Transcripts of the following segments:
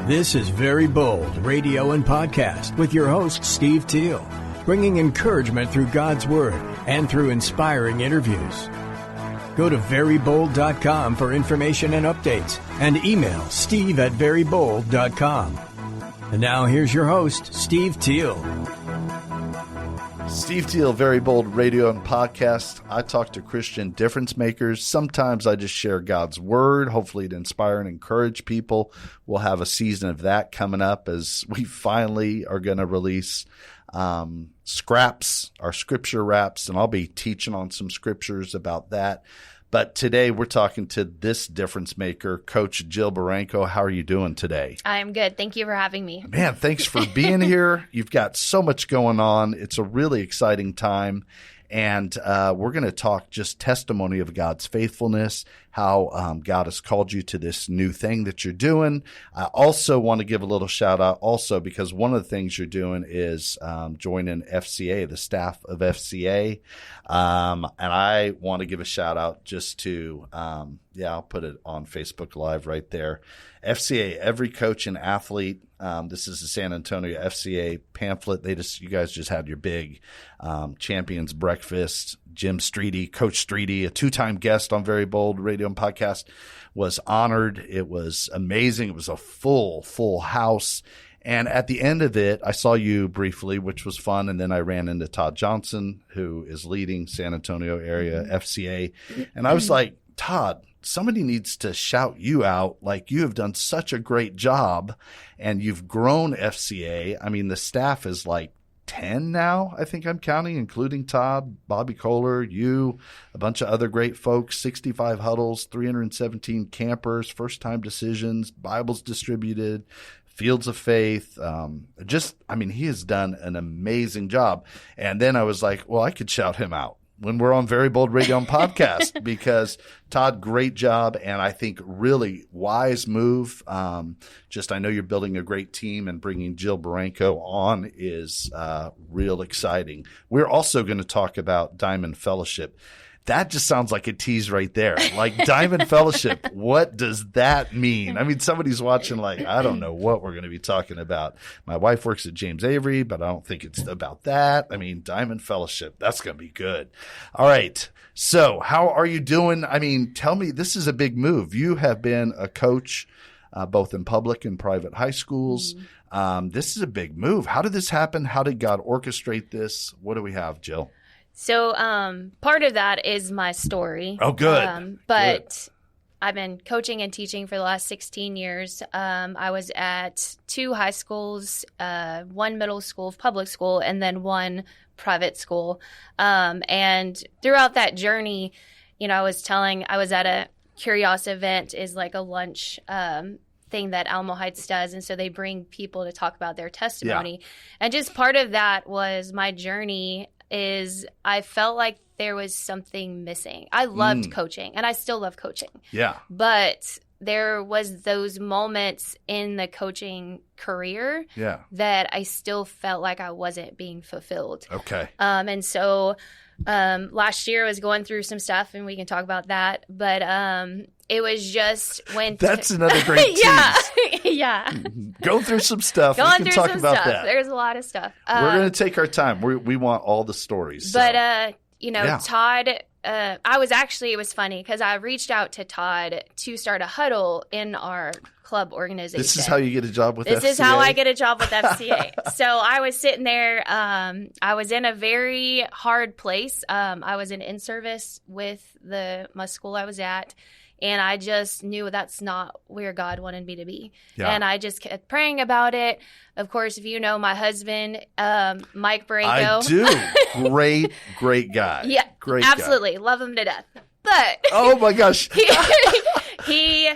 This is Very Bold Radio and Podcast with your host, Steve Teel, bringing encouragement through God's Word and through inspiring interviews. Go to verybold.com for information and updates, and email steve@verybold.com. And now here's your host, Steve Teel. Steve Teel, Very Bold Radio and Podcast. I talk to Christian difference makers. Sometimes I just share God's Word, hopefully to inspire and encourage people. We'll have a season of that coming up as we finally are going to release scraps, our scripture wraps, and I'll be teaching on some scriptures about that. But today we're talking to this difference maker, Coach Jill Barranco. How are you doing today? I'm good. Thank you for having me. Man, thanks for being here. You've got so much going on. It's a really exciting time. And we're going to talk just testimony of God's faithfulness, how God has called you to this new thing that you're doing. I also want to give a little shout out also because one of the things you're doing is joining FCA, the staff of FCA. And I want to give a shout out just to, I'll put it on Facebook Live right there. FCA, every coach and athlete. This is the San Antonio FCA pamphlet. You guys just had your big champions breakfast. Jim Streety, Coach Streety, a two-time guest on Very Bold Radio and Podcast, was honored. It was amazing. It was a full house. And at the end of it, I saw you briefly, which was fun. And then I ran into Todd Johnson, who is leading San Antonio area FCA. And I was like, Todd, somebody needs to shout you out. Like, you have done such a great job and you've grown FCA. I mean, the staff is like 10 now, I think I'm counting, including Todd, Bobby Kohler, you, a bunch of other great folks, 65 huddles, 317 campers, first-time decisions, Bibles distributed, Fields of Faith. He has done an amazing job. And then I was like, well, I could shout him out when we're on Very Bold Radio and Podcast because Todd, great job. And I think really wise move. I know you're building a great team and bringing Jill Barranco on is real exciting. We're also going to talk about Diamond Fellowship. That just sounds like a tease right there. Like Diamond Fellowship, what does that mean? I mean, somebody's watching like, I don't know what we're going to be talking about. My wife works at James Avery, but I don't think it's about that. I mean, Diamond Fellowship, that's going to be good. All right. So how are you doing? I mean, tell me, this is a big move. You have been a coach both in public and private high schools. This is a big move. How did this happen? How did God orchestrate this? What do we have, Jill? So part of that is my story. Oh, good. But I've been coaching and teaching for the last 16 years. I was at 2 high schools, 1 middle school, public school, and then 1 private school. And throughout that journey, I was at a Curious event, is like a lunch thing that Alamo Heights does. And so they bring people to talk about their testimony. Yeah. And just part of that was my journey is I felt like there was something missing. I loved coaching, and I still love coaching. Yeah. But there was those moments in the coaching career that I still felt like I wasn't being fulfilled. Okay. And so last year I was going through some stuff, and we can talk about that. But it was just when that's another great tease. Yeah. Go through some stuff. We can talk about that. There's a lot of stuff. We're going to take our time. We want all the stories. But, Todd, it was funny because I reached out to Todd to start a huddle in our club organization. This is how you get a job with FCA? This is how I get a job with FCA. So I was sitting there. I was in a very hard place. I was in service with my school I was at. And I just knew that's not where God wanted me to be. Yeah. And I just kept praying about it. Of course, if you know my husband, Mike Barranco. I do. Great guy. Yeah, great absolutely. Guy. Love him to death. But oh my gosh. He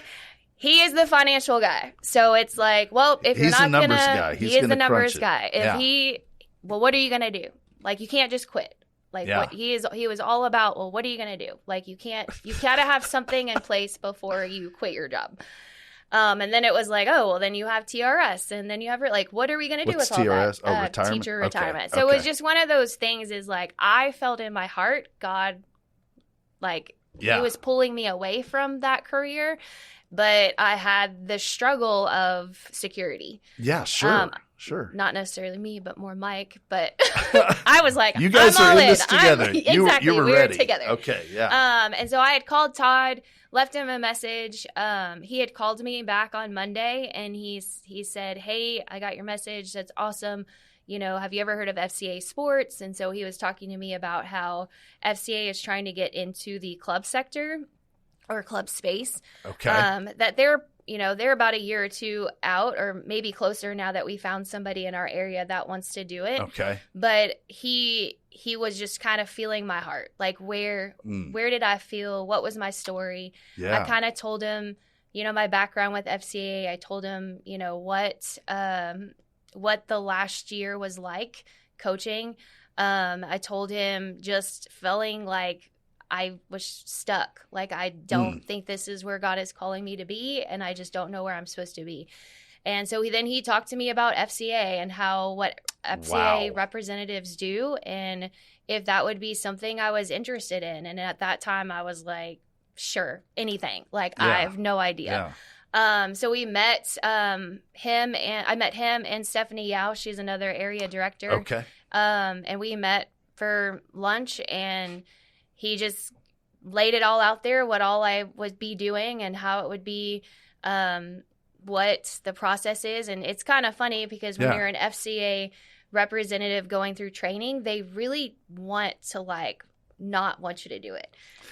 is the financial guy. So it's like, well, if you're not going to, he is the numbers guy. What are you going to do? Like, you can't just quit. What he was all about, well, what are you going to do? Like, you got to have something in place before you quit your job. And then it was like, oh, well, then you have TRS, and then you have, like, what are we going to do with all TRS? that? Retirement? Teacher retirement. Okay. So it was just one of those things is like, I felt in my heart, God, like, Yeah. He was pulling me away from that career, but I had the struggle of security. Yeah, sure. Sure. Not necessarily me, but more Mike. But I was like, you guys I'm are all in this together. Exactly. You were we ready. were together. Okay, yeah. And so I had called Todd, left him a message. He had called me back on Monday, and he said, "Hey, I got your message. That's awesome. You know, have you ever heard of FCA Sports?" And so he was talking to me about how FCA is trying to get into the club sector or club space. Okay. That they're about a year or two out, or maybe closer now that we found somebody in our area that wants to do it. Okay. But he was just kind of feeling my heart. Like, where did I feel? What was my story? Yeah. I kind of told him, my background with FCA. I told him, what the last year was like coaching. I told him just feeling like I was stuck. Like, I don't think this is where God is calling me to be, and I just don't know where I'm supposed to be. And so he talked to me about FCA and what FCA representatives do, and if that would be something I was interested in. And at that time, I was like, sure, anything. Like, I have no idea. Yeah. So we met him, and I met him and Stephanie Yao. She's another area director. Okay. And we met for lunch, and he just laid it all out there, what all I would be doing and how it would be, what the process is. And it's kind of funny because when you're an FCA representative going through training, they really want to not want you to do it.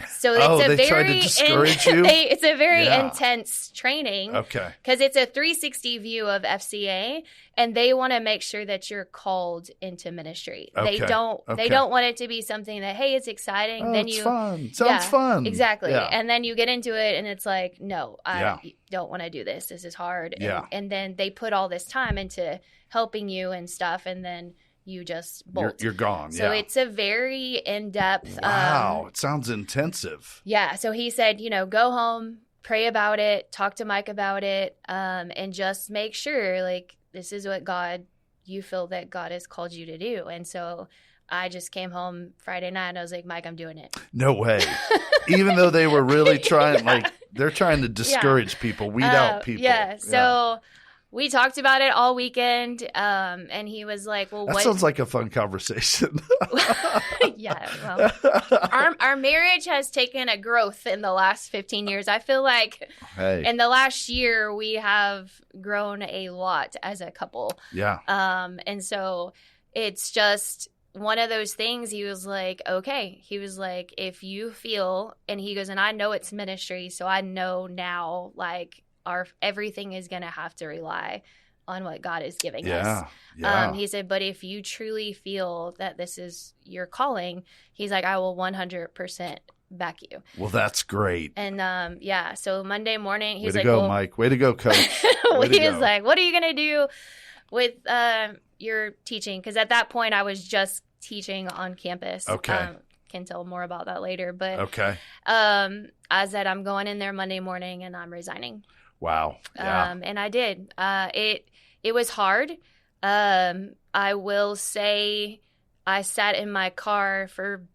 So it's try to discourage you? It's a very intense training. Okay. Because it's a 360 view of FCA, and they want to make sure that you're called into ministry. Okay. They don't want it to be something that, hey, it's exciting. Then it's fun. Sounds fun. Exactly. Yeah. And then you get into it, and it's like, no, I don't want to do this. This is hard. And then they put all this time into helping you and stuff, and then you just bolt. You're gone. So it's a very in-depth. Wow. It sounds intensive. Yeah. So he said, go home, pray about it, talk to Mike about it, and just make sure, this is what you feel that God has called you to do. And so I just came home Friday night, and I was like, Mike, I'm doing it. No way. Even though they were really trying, they're trying to discourage people, weed out people. Yeah. So we talked about it all weekend, and he was like, well, that sounds like a fun conversation. Yeah. Well, our marriage has taken a growth in the last 15 years. I feel like in the last year, we have grown a lot as a couple. Yeah. And so it's just one of those things. He was like, okay. He was like, if you feel, and he goes, and I know it's ministry, so I know now, everything is going to have to rely on what God is giving us. Yeah. He said, but if you truly feel that this is your calling, he's like, I will 100% back you. Well, that's great. And so Monday morning, he's Way like, to go, Mike. Way to go, coach. He was like, what are you going to do with your teaching? Because at that point, I was just teaching on campus. Okay. Can tell more about that later. But okay. I said, I'm going in there Monday morning, and I'm resigning. Wow. Yeah. And I did. It was hard. I will say I sat in my car for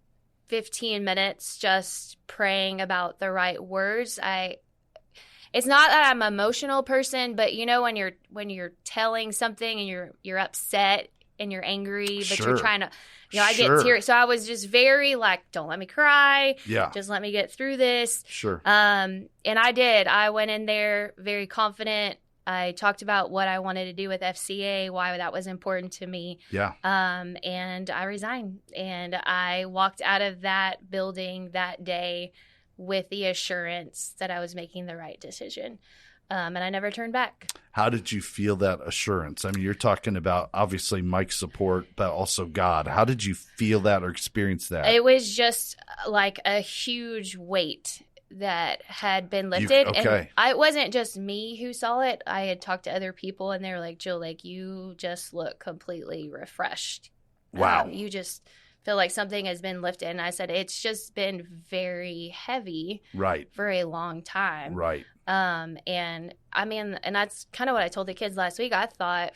15 minutes just praying about the right words. It's not that I'm an emotional person, but when you're telling something and you're upset and you're angry, but you're trying to, I get teary. So I was just very don't let me cry. Yeah. Just let me get through this. Sure. And I did. I went in there very confident. I talked about what I wanted to do with FCA, why that was important to me. Yeah. And I resigned. And I walked out of that building that day with the assurance that I was making the right decision. And I never turned back. How did you feel that assurance? I mean, you're talking about obviously Mike's support, but also God. How did you feel that or experience that? It was just like a huge weight that had been lifted. And it wasn't just me who saw it. I had talked to other people, and they were like, Jill, you just look completely refreshed. Wow. You just feel like something has been lifted. And I said, it's just been very heavy for a long time. Right. And I mean, and that's kind of what I told the kids last week. I thought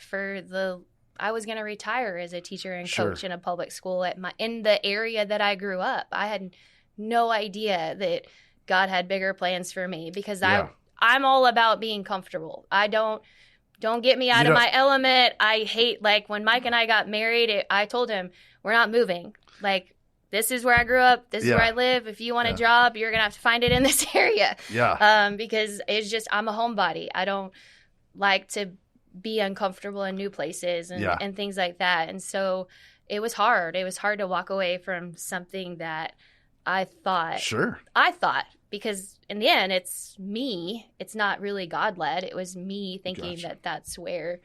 I was going to retire as a teacher and coach in a public school in the area that I grew up. I had no idea that God had bigger plans for me because Yeah. I'm all about being comfortable. I don't get me out of my element. I hate, like, when Mike and I got married, I told him, we're not moving. Like, this is where I grew up. This is where I live. If you want a job, you're going to have to find it in this area. Yeah. Because it's just, I'm a homebody. I don't like to be uncomfortable in new places and things like that. And so it was hard. It was hard to walk away from something that I thought, because in the end, it's me. It's not really God-led. It was me thinking that that's where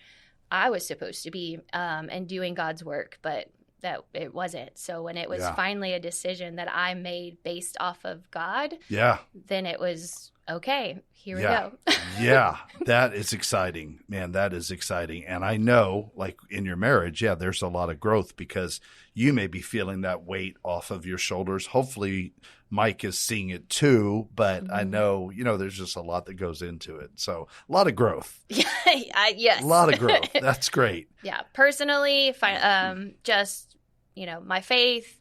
I was supposed to be and doing God's work, but that it wasn't. So when it was finally a decision that I made based off of God, then it was, okay, here we go. Yeah, that is exciting, man. That is exciting. And I know, like, in your marriage, there's a lot of growth because you may be feeling that weight off of your shoulders. Hopefully Mike is seeing it too, but I know, there's just a lot that goes into it. So a lot of growth. Yes. A lot of growth. That's great. Yeah. Personally, just, my faith,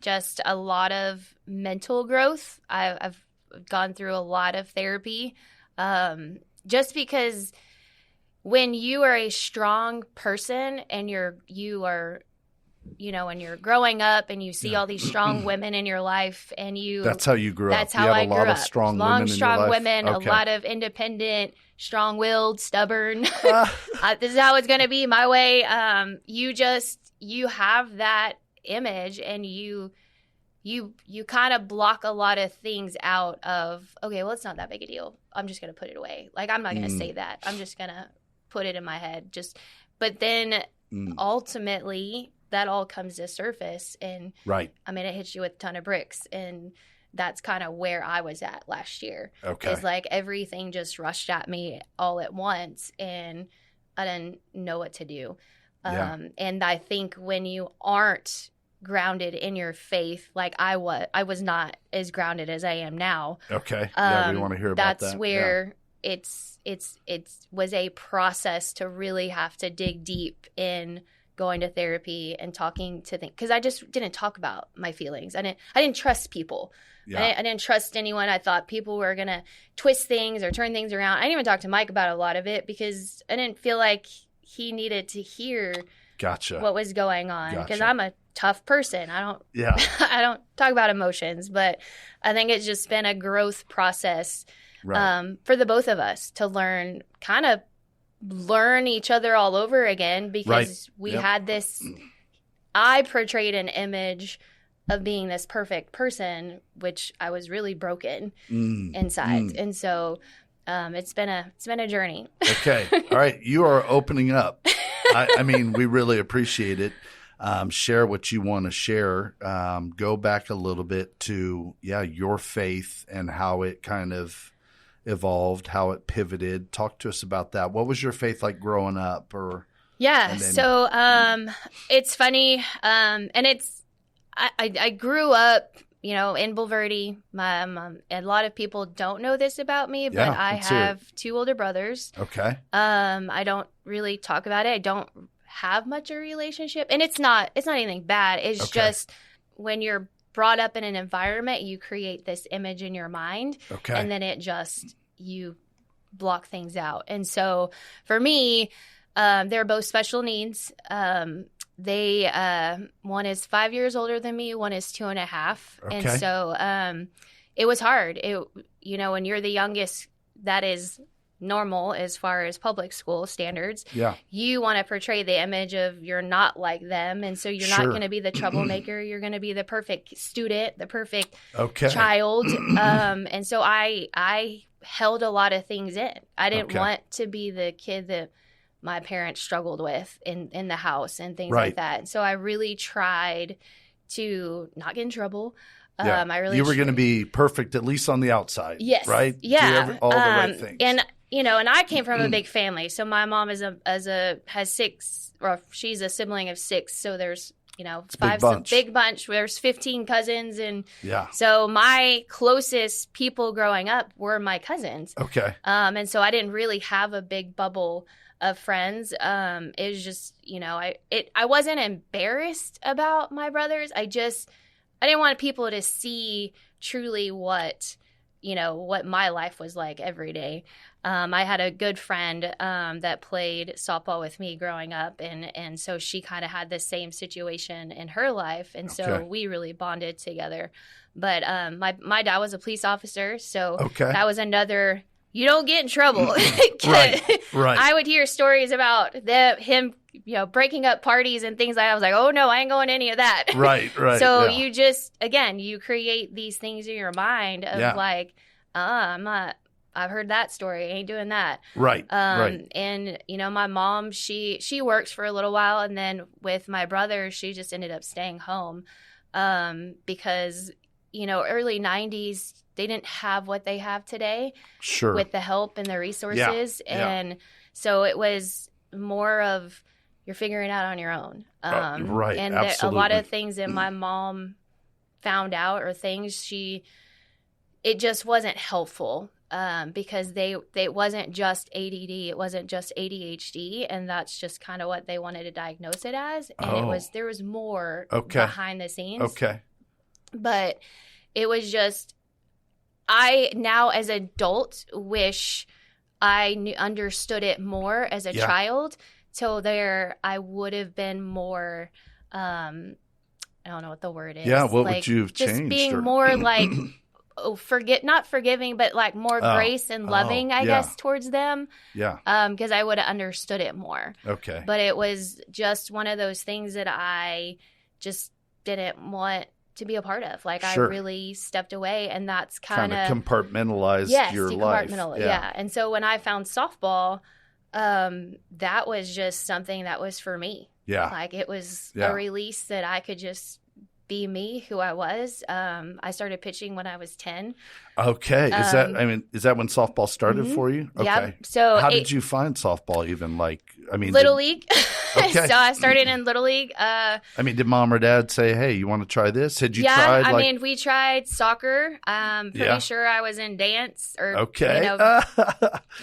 just a lot of mental growth. I've gone through a lot of therapy, just because when you are a strong person and you are, when you're growing up and you see all these strong women in your life and that's how you grew up. That's how I grew up. A lot of strong women in your life? Women, okay. A lot of independent, strong-willed, stubborn. This is how it's going to be my way. You have that image and you kind of block a lot of things out of, okay, well, it's not that big a deal. I'm just going to put it away. Like, I'm not going to say that. I'm just going to put it in my head. But then ultimately that all comes to surface and it hits you with a ton of bricks. And that's kind of where I was at last year. Okay. It's like everything just rushed at me all at once and I didn't know what to do. And I think when you aren't grounded in your faith, like I was not as grounded as I am now. Okay. Yeah, we want to hear about that. That's where it was a process to really have to dig deep in going to therapy and talking to things, because I just didn't talk about my feelings. I didn't trust people. I didn't trust anyone. I thought people were going to twist things or turn things around. I didn't even talk to Mike about a lot of it because I didn't feel like he needed to hear what was going on, because I'm a tough person. I don't talk about emotions, but I think it's just been a growth process for the both of us to learn each other all over again, because we had this, I portrayed an image of being this perfect person, which I was really broken inside. And so it's been a journey. Okay. All right. You are opening up. I mean, we really appreciate it. Share what you want to share. Go back a little bit to, your faith and how it kind of evolved, how it pivoted. Talk to us about that. What was your faith like growing up? So it's funny. And I grew up, in Bulverde. A lot of people don't know this about me, but I have two older brothers. Okay. I don't really talk about it. I don't have much a relationship, and it's not anything bad. It's just when you're brought up in an environment, you create this image in your mind, and then you block things out. And so for me, they're both special needs. They one is 5 years older than me, one is 2.5. Okay. And so it was hard. When you're the youngest, that is normal as far as public school standards. Yeah. You want to portray the image of you're not like them, and so you're not going to be the troublemaker. You're going to be the perfect student, the perfect child. And so I held a lot of things in. I didn't want to be the kid that my parents struggled with in the house and things like that. And so I really tried to not get in trouble. You were going to be perfect, at least on the outside. Yes. Right? Yeah. Do all the right things. And I came from a big family. So my mom has six, or she's a sibling of 6. So there's, it's five, big bunch. There's 15 cousins. And so my closest people growing up were my cousins. Okay. And so I didn't really have a big bubble of friends. It was just, I wasn't embarrassed about my brothers. people to see truly what my life was like every day. I had a good friend that played softball with me growing up, and so she kind of had the same situation in her life, and so we really bonded together. But my dad was a police officer, so that was another. You don't get in trouble. Right. I would hear stories about him, breaking up parties and things like that. I was like, oh no, I ain't going to any of that. Right. So you just, again, you create these things in your mind of like, I've heard that story. I ain't doing that. Right. And, my mom, she works for a little while. And then with my brother, she just ended up staying home because, early 90s, they didn't have what they have today with the help and the resources. And so it was more of you're figuring out on your own. And a lot of things that my mom found out or things it just wasn't helpful because they wasn't just ADD, it wasn't just ADHD, and that's just kind of what they wanted to diagnose it as. And there was more behind the scenes. But it was just, I now as an adult wish I understood it more as a child. So I would have been more, I don't know what the word is. Yeah, what would you have changed? Just being more like, not forgiving, but like more grace and loving, I guess, towards them. Yeah. Because I would have understood it more. Okay. But it was just one of those things that I just didn't want to be a part of. Like I really stepped away, and that's kind of compartmentalized your life. Yeah. And so when I found softball, that was just something that was for me. Yeah. Like it was a release that I could just be me, who I was. I started pitching when I was 10. Okay. Is that when softball started for you? Okay. Yeah. So how did you find softball even? Little League. Okay. So I started in Little League. Did mom or dad say, hey, you want to try this? Had you tried? We tried soccer. Pretty sure I was in dance or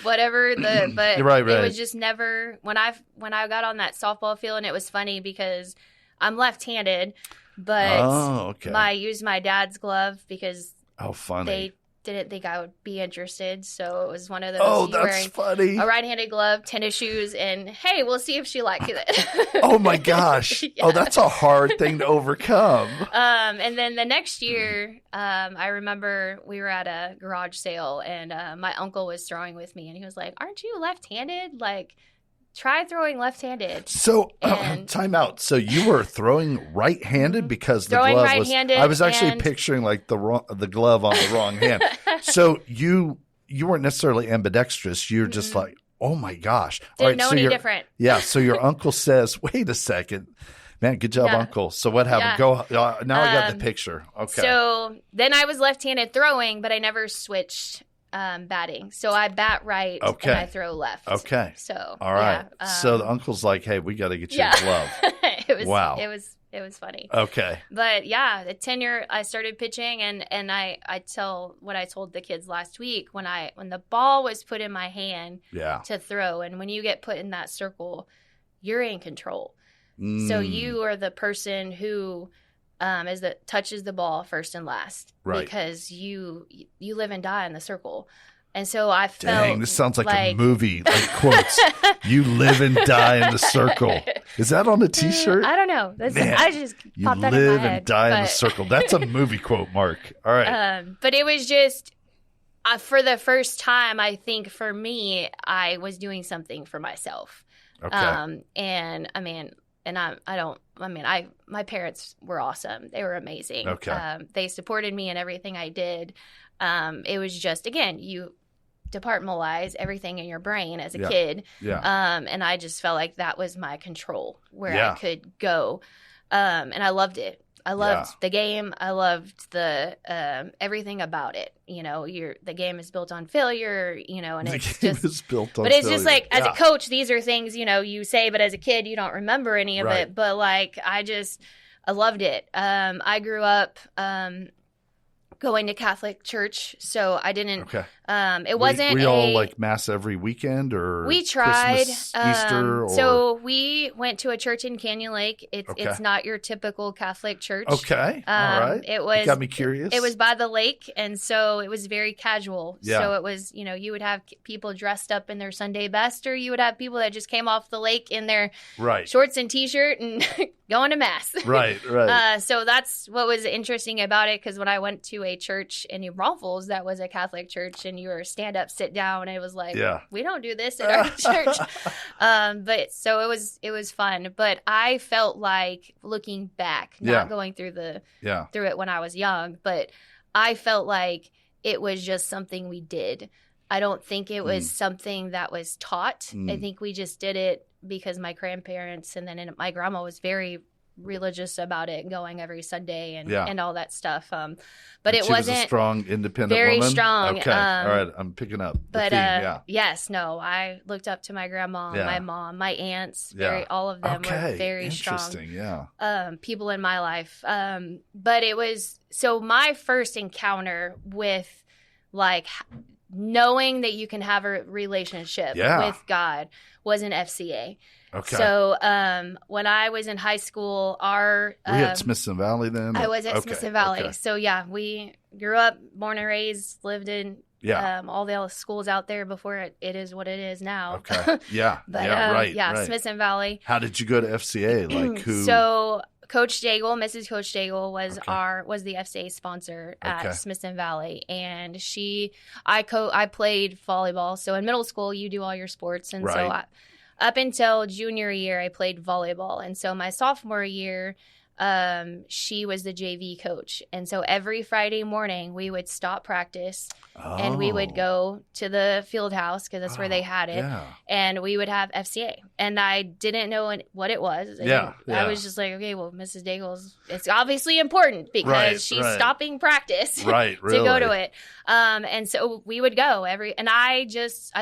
whatever. But right. It was just never, when I got on that softball field, and it was funny because I'm left-handed, but I used my dad's glove because they didn't think I would be interested. So it was one of those. Oh, that's wearing funny. A right-handed glove, tennis shoes, and hey, we'll see if she likes it. Oh my gosh. Yeah. Oh, that's a hard thing to overcome. And then the next year, I remember we were at a garage sale, and my uncle was throwing with me, and he was like, "Aren't you left-handed? Like, try throwing left-handed." So, time out. So you were throwing right-handed because the glove was. I was actually picturing like the glove on the wrong hand. So you weren't necessarily ambidextrous. You're just like, oh my gosh, didn't know any different. Yeah. So your uncle says, "Wait a second, man, good job, Uncle." So what happened? Yeah. Now I got the picture. Okay. So then I was left-handed throwing, but I never switched. Batting. So I bat right and I throw left. Okay. So all right. So the uncle's like, hey, we got to get you a glove. Wow. It was funny. Okay. But yeah, the tenure I started pitching, and I tell what I told the kids last week when the ball was put in my hand to throw, and when you get put in that circle, you're in control. So you are the person who touches the ball first and last, because you live and die in the circle. And so I felt, dang, this sounds like a movie, like quotes. You live and die in the circle. Is that on a T-shirt? I don't know. I just popped that in my head. You live and die in the circle. That's a movie quote, Mark. All right. But it was just for the first time, I think for me, I was doing something for myself. Okay. My parents were awesome. They were amazing. Okay. They supported me in everything I did. It was just, again, you departmentalize everything in your brain as a kid. Yeah. And I just felt like that was my control where I could go. And I loved it. I loved the game. I loved the everything about it. The game is built on failure, and it's just like, as a coach, these are things, you say, but as a kid, you don't remember any of it. But like, I loved it. I grew up going to Catholic church, so I didn't. Okay. It wasn't. Were you all like mass every weekend, or we tried Christmas, Easter? Or... So we went to a church in Canyon Lake. It's not your typical Catholic church. Okay, all right. It got me curious. It was by the lake, and so it was very casual. Yeah. So it was, you would have people dressed up in their Sunday best, or you would have people that just came off the lake in their shorts and T-shirt and going to mass. Right. So that's what was interesting about it, because when I went to a church in New Braunfels that was a Catholic church, and you were stand up, sit down, it was like, we don't do this at our church. But so it was fun. But I felt like, looking back, not going through through it when I was young, but I felt like it was just something we did. I don't think it was something that was taught. I think we just did it because my grandparents and then my grandma was very religious about it, going every Sunday and all that stuff. But it wasn't. She was a strong, independent very woman? Strong. Okay. All right. I'm picking up the theme. Yes, no, I looked up to my grandma, my mom, my aunts. All of them were very strong. Interesting. People in my life. But it was, so my first encounter with like knowing that you can have a relationship with God was in FCA. Okay. So when I was in high school, were you at Smithson Valley then? I was at Smithson Valley. Okay. So we grew up, born and raised, lived in all the schools out there before it is what it is now. Okay. Yeah. But, right. Smithson Valley. How did you go to FCA? Like who? So Coach Daigle, Mrs. Coach Daigle was the FCA sponsor at Smithson Valley, and I played volleyball. So in middle school, you do all your sports, and so up until junior year, I played volleyball. And so my sophomore year, she was the JV coach. And so every Friday morning, we would stop practice and we would go to the field house, because that's where they had it. Yeah. And we would have FCA. And I didn't know what it was. And I was just like, okay, well, Mrs. Daigle's, it's obviously important because she's stopping practice to go to it. And so we would go and I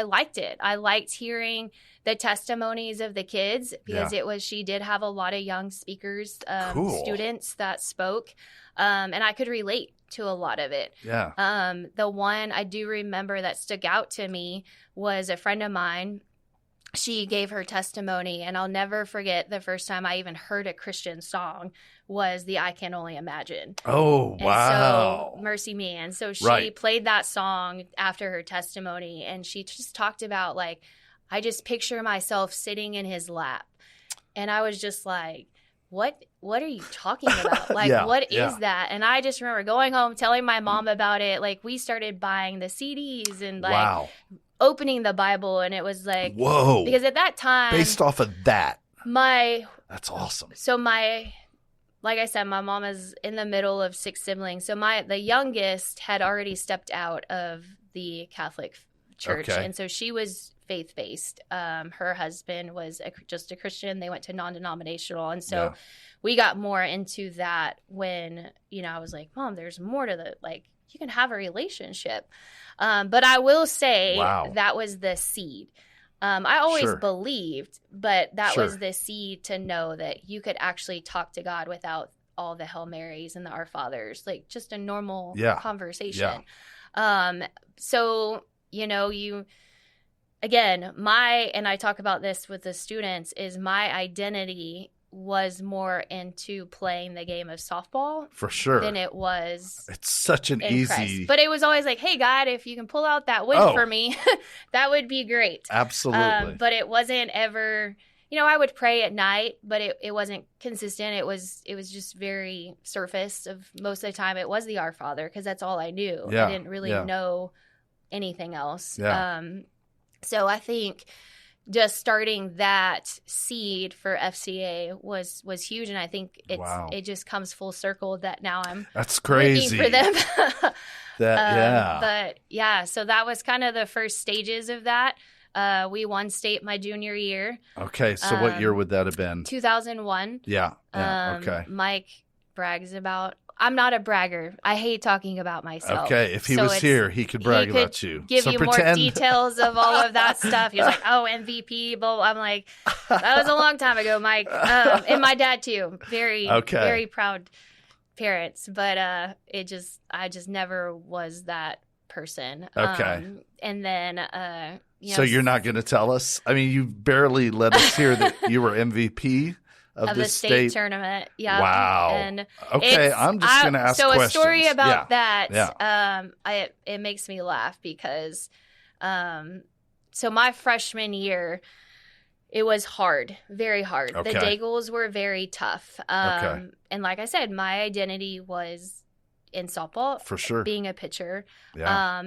liked it. I liked hearing the testimonies of the kids, because she did have a lot of young speakers, students that spoke, and I could relate to a lot of it. Yeah. The one I do remember that stuck out to me was a friend of mine. She gave her testimony, and I'll never forget the first time I even heard a Christian song was the I Can Only Imagine. Oh, wow. And so, Mercy Me. And so she played that song after her testimony, and she just talked about, like, I just picture myself sitting in his lap. And I was just like, what are you talking about? Like, what is that? And I just remember going home, telling my mom about it. Like, we started buying the CDs and like opening the Bible. And it was like, whoa. Because at that time, based off of that, that's awesome. So like I said, my mom is in the middle of 6 siblings. So the youngest had already stepped out of the Catholic church. And so she was faith-based. Her husband was just a Christian. They went to non-denominational. And so we got more into that when, I was like, Mom, there's more to you can have a relationship. But I will say that was the seed. I always believed, but that was the seed to know that you could actually talk to God without all the Hail Marys and the Our Fathers, like just a normal conversation. So, again, and I talk about this with the students, is my identity was more into playing the game of softball. For sure. Than it was. It's such an easy. Christ. But it was always like, hey, God, if you can pull out that win for me, that would be great. Absolutely. But it wasn't ever, I would pray at night, but it wasn't consistent. It was just very surface of most of the time. It was the Our Father, because that's all I knew. I didn't really know anything else. So I think just starting that seed for FCA was huge, and I think it just comes full circle that now I'm that's crazy for them. But so that was kind of the first stages of that. We won state my junior year. Okay, so what year would that have been? 2001. Yeah. Okay. Mike brags about. I'm not a bragger. I hate talking about myself. Okay, if he was here, he could brag about you. Give you more details of all of that stuff. He's like, oh, MVP. But I'm like, that was a long time ago, Mike. And my dad too. Very proud parents, but I just never was that person. Okay. And then so you're not going to tell us? I mean, you barely let us hear that you were MVP of the this state tournament. Yeah. Wow. And okay, I'm just going to ask questions. So a story about Yeah. that, it makes me laugh because so my freshman year, it was hard, very hard. Okay. The Daigles were very tough. Okay. And like I said, my identity was in softball. For sure. Being a pitcher. Yeah.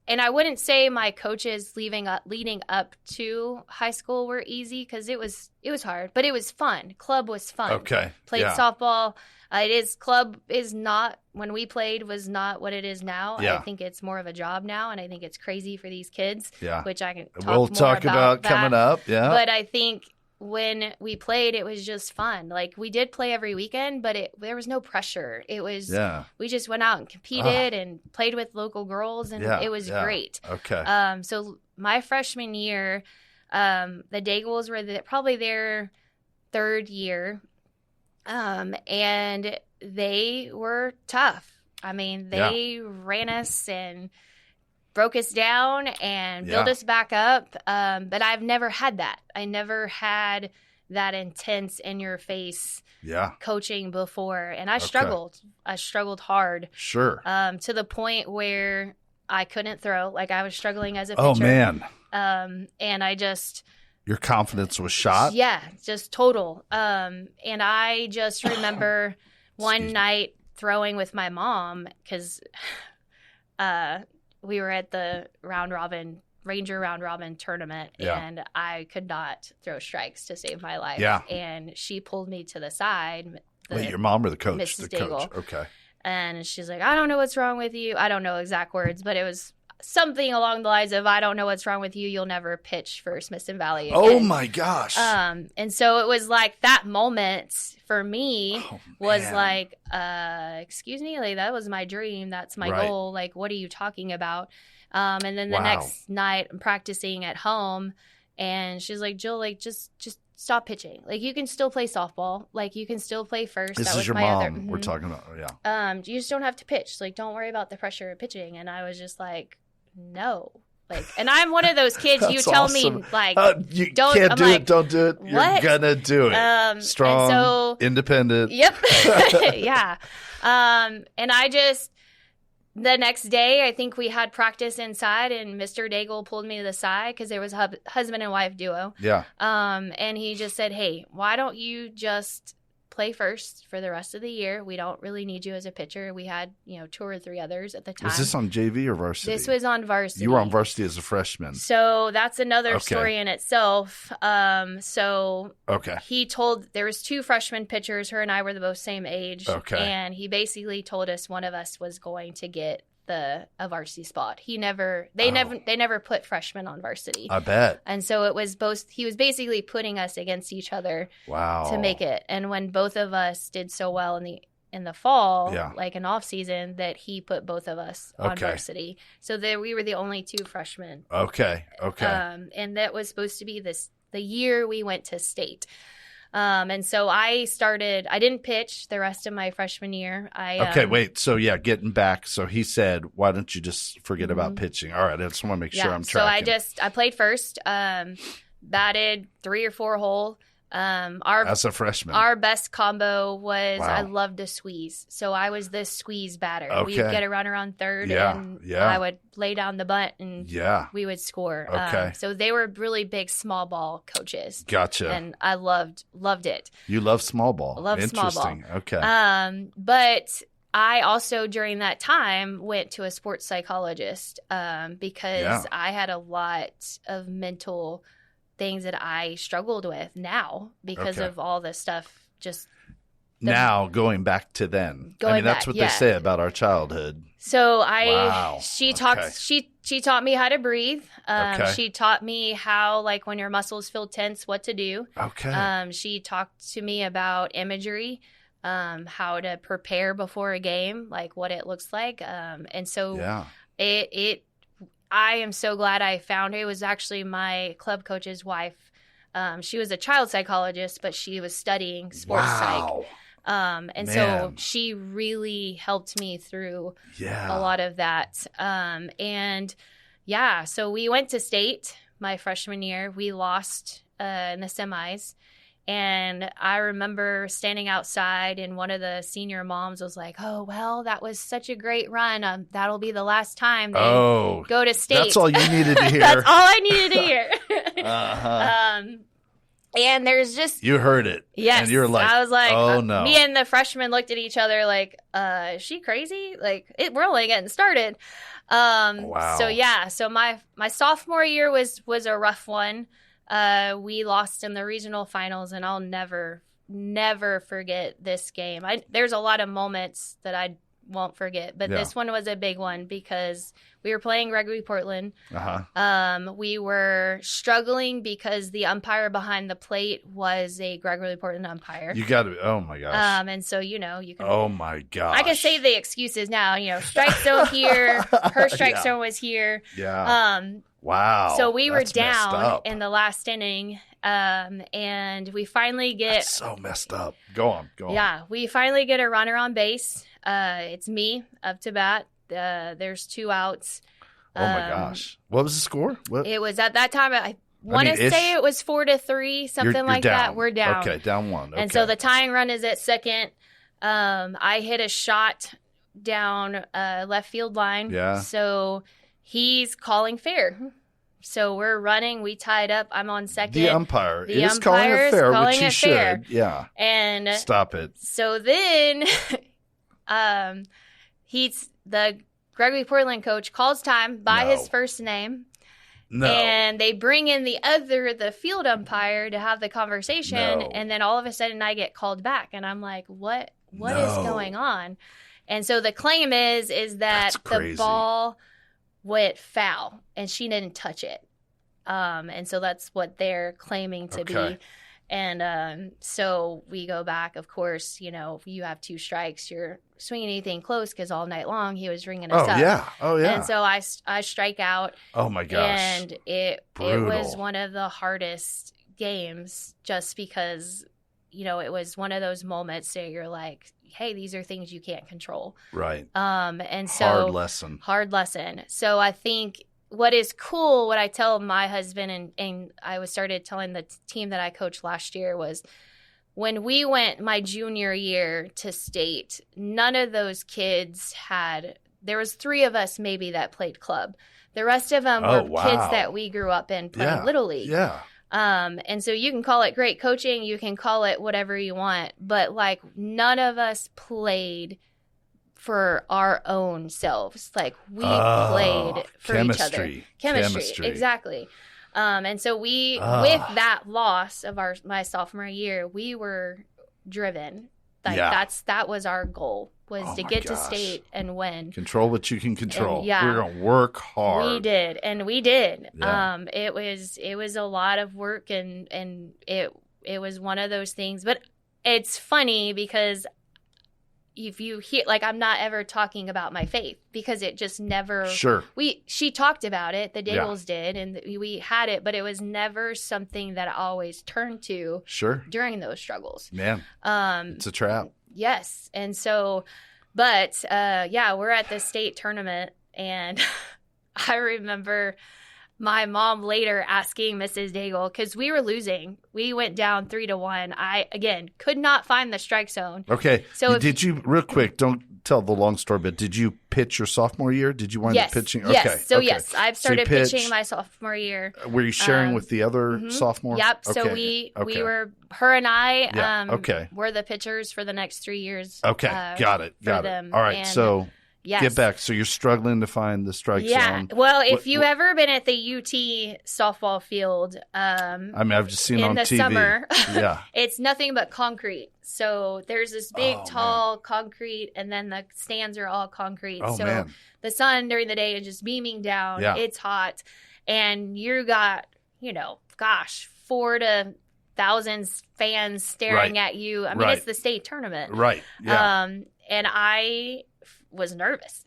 And I wouldn't say my coaches leading up to high school were easy because it was hard, but it was fun. Club was fun. Okay. Played softball. Club is not, when we played, was not what it is now. Yeah. I think it's more of a job now, and I think it's crazy for these kids, which I can we'll talk about coming up. Yeah. But I think when we played, it was just fun. Like, we did play every weekend, but there was no pressure. It was, we just went out and competed and played with local girls, and it was great. Okay. So my freshman year, the Daigles were probably their third year, and they were tough. I mean, they ran us and broke us down and built us back up. But I've never had that. I never had that intense in your face coaching before. And I struggled. I struggled hard. Sure. To the point where I couldn't throw. Like, I was struggling as a pitcher. Oh, man. And I just... Your confidence was shot? Yeah, just total. And I just remember one night throwing with my mom because we were at the Ranger round robin tournament, and I could not throw strikes to save my life. Yeah. And she pulled me to the side. Wait, your mom or the coach? Mrs. The Daigle. coach. Okay. And she's like, I don't know what's wrong with you. I don't know exact words, but it was something along the lines of, I don't know what's wrong with you. You'll never pitch for Smithson Valley again. Oh, my gosh. And so it was like that moment for me was like, excuse me, like, that was my dream. That's my goal. Like, what are you talking about? And then the next night I'm practicing at home, and she's like, Jill, like, just stop pitching. Like, you can still play softball. Like, you can still play first. This that is was your my mom we're talking about. Yeah. You just don't have to pitch. Like, don't worry about the pressure of pitching. And I was just like, no. Like, and I'm one of those kids. You tell me, like, you don't can't I'm do like, it. Don't do it. What? You're gonna do it. Strong, independent. Yep. Yeah. And I just, the next day, I think we had practice inside, and Mr. Daigle pulled me to the side because there was a husband and wife duo. Yeah. And he just said, hey, why don't you just play first for the rest of the year? We don't really need you as a pitcher. We had, 2 or 3 others at the time. Was this on JV or varsity? This was on varsity. You were on varsity as a freshman. So that's another story in itself. He told, there was 2 freshman pitchers. Her and I were both same age. Okay. And he basically told us one of us was going to get a varsity spot. They never put freshmen on varsity. I bet. And so it was he was basically putting us against each other to make it. And when both of us did so well in the fall, like an off season, that he put both of us on varsity. So we were the only 2 freshmen. Okay. And that was supposed to be the year we went to state. And so I didn't pitch the rest of my freshman year. Wait. So, getting back. So he said, why don't you just forget about pitching? All right. I just want to make sure I'm tracking. So I played first, batted 3 or 4 hole. As a freshman. Our best combo was I loved to squeeze. So I was the squeeze batter. Okay. We would get a runner on third, and I would lay down the bunt, and we would score. Okay. So they were really big small ball coaches. Gotcha. And I loved it. You love small ball. Love small ball. Okay. But I also, during that time, went to a sports psychologist because I had a lot of mental things that I struggled with now because of all this stuff. Now going back to then. That's what they say about our childhood. So she taught me how to breathe. She taught me how, like, when your muscles feel tense, what to do. Okay. She talked to me about imagery, how to prepare before a game, like what it looks like. And so I am so glad I found her. It was actually my club coach's wife. She was a child psychologist, but she was studying sports psych. So she really helped me through a lot of that. So we went to state my freshman year. We lost in the semis. And I remember standing outside, and one of the senior moms was like, "Oh, well, that was such a great run. That'll be the last time they go to state." That's all you needed to hear. That's all I needed to hear. And there's just... You heard it. Yes. And you were like, I was like, oh, no. Me and the freshmen looked at each other like, is she crazy? Like, we're only getting started. Wow. So my sophomore year was a rough one. We lost in the regional finals, and I'll never forget this game. There's a lot of moments that I won't forget, but this one was a big one because we were playing Gregory Portland. We were struggling because the umpire behind the plate was a Gregory Portland umpire. You got to, oh my gosh. And so, you can. Oh my gosh. I can say the excuses now, strike zone here, her strike zone was here. Yeah. Wow. So we were down in the last inning, and we finally get... That's so messed up. Go on. Yeah, we finally get a runner on base. It's me up to bat. There's 2 outs. Oh, my gosh. What was the score? It was at that time, I want to say it was 4-3, something like down. that. We're down. Okay, down 1. Okay. And so the tying run is at second. I hit a shot down left field line. Yeah. So... he's calling fair. So we're running. We tied up. I'm on second. The umpire is calling it fair, which he should. Yeah. And stop it. So then the Gregory Portland coach calls time by his first name. No. And they bring in the field umpire to have the conversation. No. And then all of a sudden I get called back. And I'm like, what is going on? And so the claim is that the ball went foul and she didn't touch it. And so that's what they're claiming to be. And so we go back, of course, if you have 2 strikes, you're swinging anything close because all night long he was ringing us up. Oh, yeah. And so I strike out. Oh, my gosh. And it was one of the hardest games just because, it was one of those moments that you're like, hey, these are things you can't control. Right. And so hard lesson. So I think what is cool, what I tell my husband and I started telling the team that I coached last year was when we went my junior year to state, none of those kids there was 3 of us maybe that played club. The rest of them were kids that we grew up in playing Little League. Yeah. And so you can call it great coaching, you can call it whatever you want, but like none of us played for our own selves. Like we played for each other. Chemistry. Exactly. And so with that loss of my sophomore year, we were driven. Like that was our goal, was to get to state and win. Control what you can control. We're going to work hard. We did. Yeah. It was a lot of work and it was one of those things. But it's funny because if you hear, like, I'm not ever talking about my faith because it just never. Sure. She talked about it. The Daigles did, and we had it, but it was never something that I always turned to. Sure. During those struggles. Man. It's a trap. Yes, and so, but we're at the state tournament, and I remember my mom later asking Mrs. Daigle, because we were losing. We went down 3-1. I, again, could not find the strike zone. Okay. So did you, real quick, don't tell the long story, but did you pitch your sophomore year? Did you wind up pitching? Yes. Okay. So, yes, I've started pitching my sophomore year. Were you sharing with the other sophomore? Yep. Okay. So we were, her and I, okay. were the pitchers for the next 3 years. Okay. Got it. All right. And so. Yes. Get back. So you're struggling to find the strike zone. Yeah. Well, if you've ever been at the UT softball field, I've just seen on TV. In the summer, yeah, it's nothing but concrete. So there's this big, tall concrete, and then the stands are all concrete. Oh, so man. The sun during the day is just beaming down. Yeah. It's hot. And you got, 4 to 1,000 fans staring at you. I mean, it's the state tournament. Right. Yeah. And I was nervous.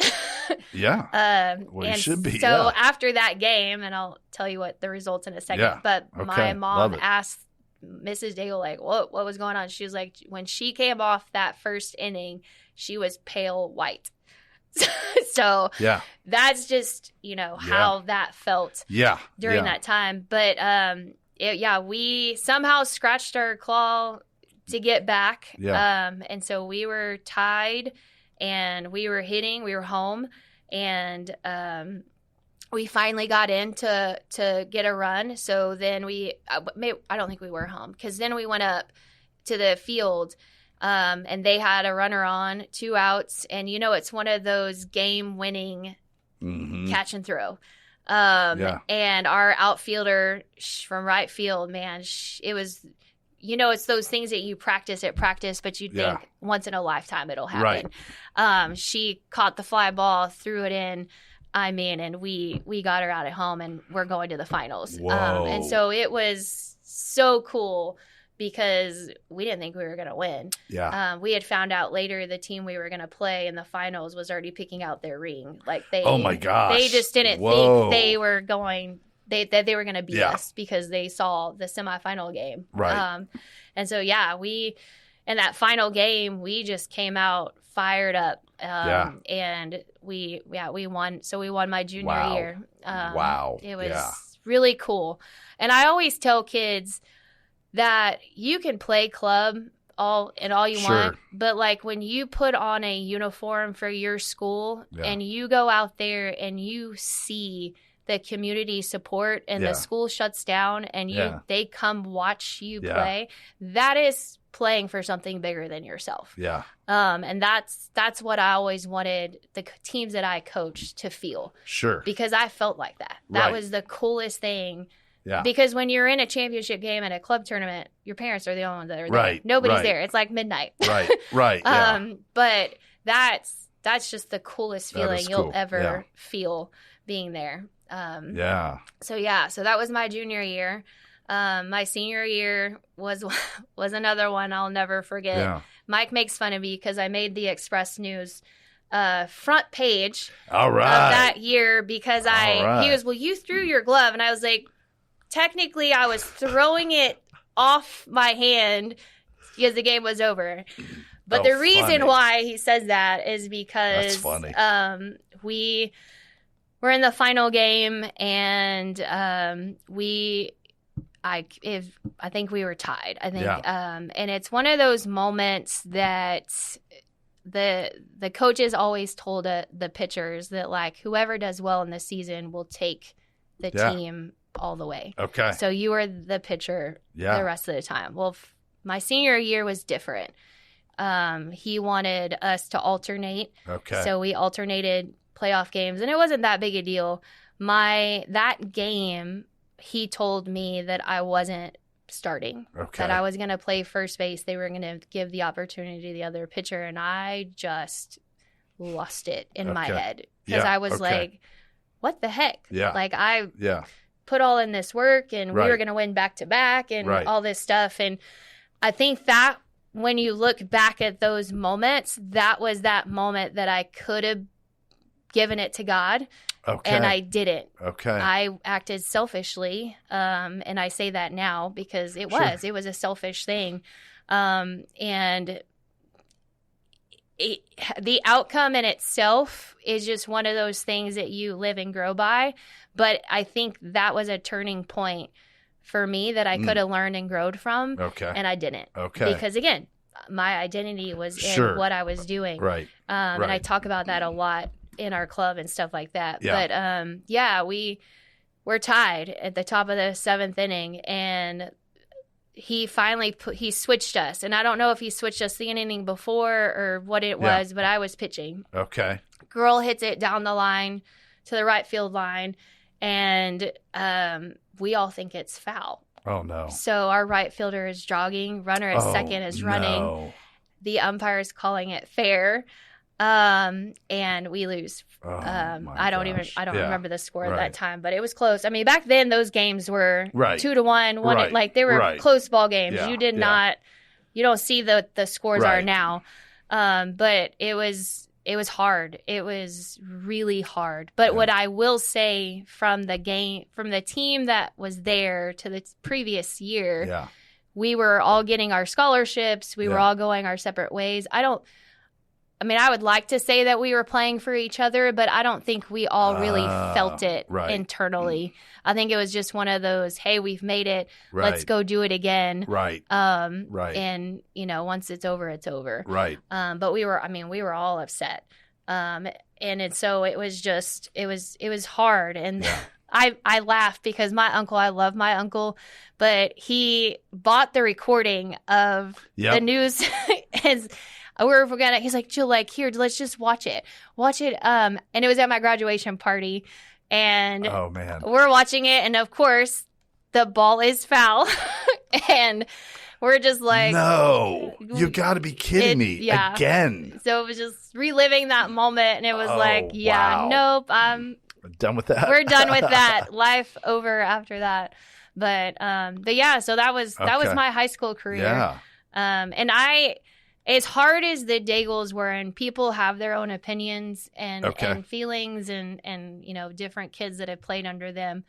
Yeah. Well, you should be. So after that game, and I'll tell you what the results in a second, but my mom asked Mrs. Daigle, like, what was going on? She was like, when she came off that first inning, she was pale white. So that's just, how that felt during that time. But we somehow scratched our claw to get back. And so we were tied and we were home, and we finally got in to get a run. So then I don't think we were home, because then we went up to the field, and they had a runner on, 2 outs. And, it's one of those game-winning catch and throw. And our outfielder from right field, man, it was, it's those things that you practice at practice, but you think once in a lifetime it'll happen. Right. She caught the fly ball, threw it in. And we got her out at home, and we're going to the finals. And so it was so cool, because we didn't think we were going to win. We had found out later the team we were going to play in the finals was already picking out their ring. Like oh my gosh, they just didn't think they were going. That they were going to beat us, because they saw the semifinal game. Right. And so we in that final game, we just came out fired up. And we won. So we won my junior year. It was really cool. And I always tell kids that you can play club all you want, but like when you put on a uniform for your school and you go out there and you see the community support, and the school shuts down and they come watch you play, that is playing for something bigger than yourself. And that's what I always wanted the teams that I coached to feel. Because I felt like that. That was the coolest thing. Because when you're in a championship game at a club tournament, your parents are the only ones that are there. Nobody's there. It's like midnight. But that's just the coolest feeling you'll ever feel being there. So that was my junior year. My senior year was another one I'll never forget. Mike makes fun of me because I made the Express News front page of that year, because he goes, well, you threw your glove. And I was like, technically I was throwing it off my hand because the game was over. But the reason why he says that is because we were in the final game, and I think we were tied. I think, and it's one of those moments that the coaches always told the pitchers that, like, whoever does well in the season will take the team all the way. So you were the pitcher the rest of the time. Well, my senior year was different. He wanted us to alternate. So we alternated playoff games, and it wasn't that big a deal. That game, he told me that I wasn't starting, that I was going to play first base. They were going to give the opportunity to the other pitcher, and I just lost it in my head, because I was like, what the heck? Like, I put all in this work, and we were going to win back-to-back and all this stuff. And I think that when you look back at those moments, that was that moment that I could have given it to God. And I didn't. I acted selfishly. And I say that now because it was a selfish thing. And the outcome in itself is just one of those things that you live and grow by. But I think that was a turning point for me that I could have learned and grown from. And I didn't. Because again, my identity was in what I was doing. And I talk about that a lot in our club and stuff like that. But we were tied at the top of the 7th inning, and he finally he switched us. And I don't know if he switched us the inning before or what it was, but I was pitching. Girl hits it down the line to the right field line, and we all think it's foul. So our right fielder is jogging, runner at second is running. The umpire is calling it fair. And we lose. I don't remember the score at that time, but it was close. I mean, back then those games were 2-1, like they were close ball games. You did not, you don't see the scores are now. But it was hard. It was really hard. But what I will say from the game, from the team that was there to the previous year, we were all getting our scholarships. We were all going our separate ways. I would like to say that we were playing for each other, but I don't think we all really felt it internally. I think it was just one of those, hey, we've made it. Right. Let's go do it again. Right. Right. And, once it's over, it's over. Right. But we were all upset. So it was hard. And I laugh because I love my uncle, but he bought the recording of the news and we're gonna. He's like, Jill, here, let's just watch it. And it was at my graduation party, and oh man, we're watching it, and of course, the ball is foul, and we're just like, no, you got to be kidding me again. So it was just reliving that moment, and it was wow. Nope, I'm done with that. We're done with that. Life over after that. But yeah, so that was my high school career. Yeah. And as hard as the Daigles were, and people have their own opinions and feelings and different kids that have played under them,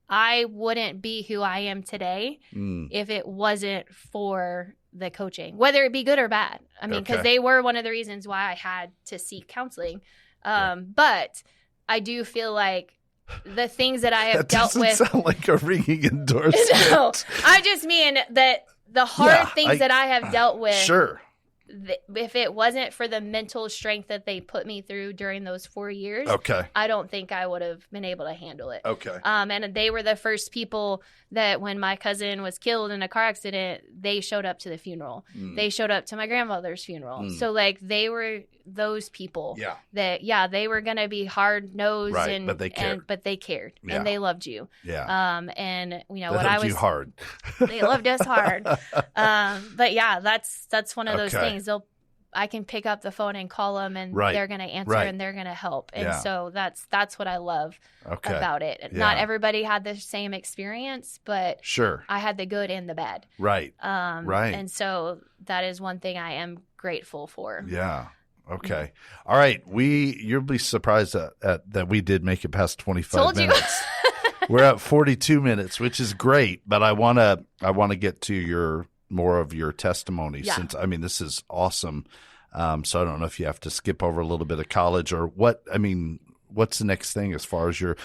I wouldn't be who I am today if it wasn't for the coaching, whether it be good or bad. Because they were one of the reasons why I had to seek counseling. But I do feel like the things that I have dealt with. That doesn't sound like a ringing endorsement. No, I just mean that the hard things that I have dealt with. Sure. If it wasn't for the mental strength that they put me through during those 4 years, I don't think I would have been able to handle it. Okay. And they were the first people that when my cousin was killed in a car accident, they showed up to the funeral. They showed up to my grandmother's funeral. So they were those people that, they were going to be hard-nosed. Right, but they cared. But they cared and they loved you. Yeah. And they loved you hard. They loved us hard. But yeah, that's one of those things. I can pick up the phone and call them, and they're going to answer and they're going to help. And so that's what I love about it. Yeah. Not everybody had the same experience, but I had the good and the bad. Right. And so that is one thing I am grateful for. Yeah. Okay. All right. You'll be surprised that we did make it past 25 minutes. We're at 42 minutes, which is great, but I want to get to more of your testimony since this is awesome. So I don't know if you have to skip over a little bit of college or what. What's the next thing as far as just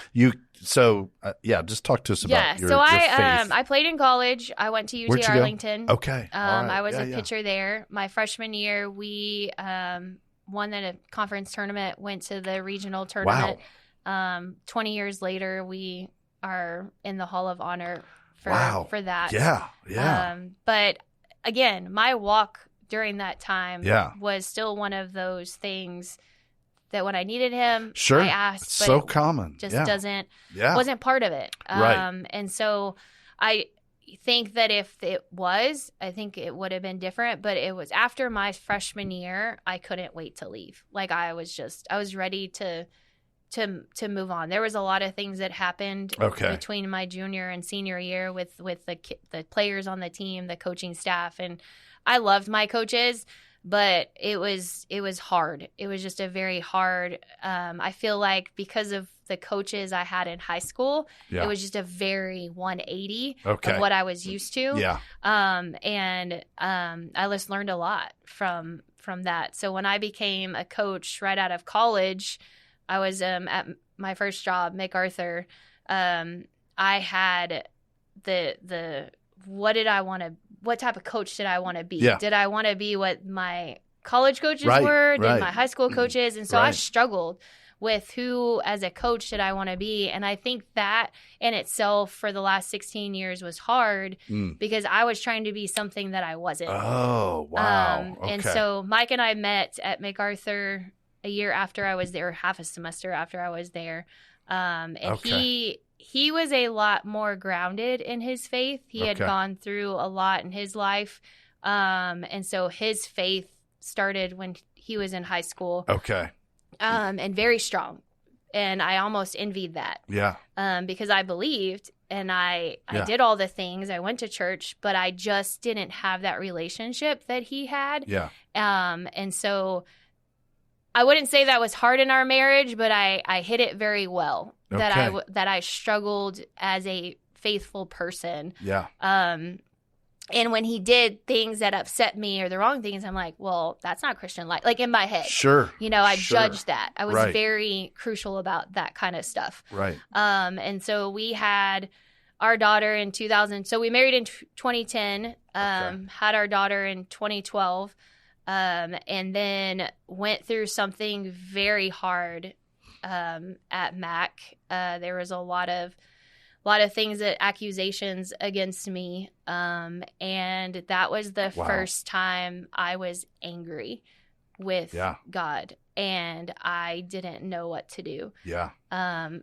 talk to us about your faith. I played in college. I went to UT Arlington. Okay. All right. I was a pitcher there. My freshman year, we won a conference tournament, went to the regional tournament. Wow. 20 years later, we are in the Hall of Honor for that. Yeah. Yeah. But again, my walk during that time was still one of those things that when I needed him, I asked. It's so common. Just wasn't part of it. Right. And so I think that if it was, I think it would have been different. But it was after my freshman year, I couldn't wait to leave. I was ready to move on. There was a lot of things that happened between my junior and senior year with the players on the team, the coaching staff, and I loved my coaches, but it was hard. It was just a very hard. I feel like because of the coaches I had in high school, it was just a very 180 of what I was used to. Yeah. And I just learned a lot from that. So when I became a coach right out of college, I was at my first job, MacArthur. I had what type of coach did I want to be? Yeah. Did I want to be what my college coaches were? Did my high school coaches? And so I struggled with who as a coach did I want to be. And I think that in itself for the last 16 years was hard because I was trying to be something that I wasn't. Oh, wow. And so Mike and I met at MacArthur a year after I was there, half a semester after I was there. And he was a lot more grounded in his faith. He had gone through a lot in his life. And so his faith started when he was in high school. Okay. And very strong. And I almost envied that. Yeah. Because I believed and I did all the things. I went to church, but I just didn't have that relationship that he had. Yeah. And so I wouldn't say that was hard in our marriage, but I hid it very well. That I struggled as a faithful person. Yeah. And when he did things that upset me or the wrong things, I'm like, well, that's not Christian life. Like in my head. Sure. I judged that. I was Right. very crucial about that kind of stuff. Right. And so we had our daughter in 2000. So we married in 2010, had our daughter in 2012, and then went through something very hard at Mac. There was a lot of things, accusations against me. And that was the first time I was angry with God, and I didn't know what to do. Yeah.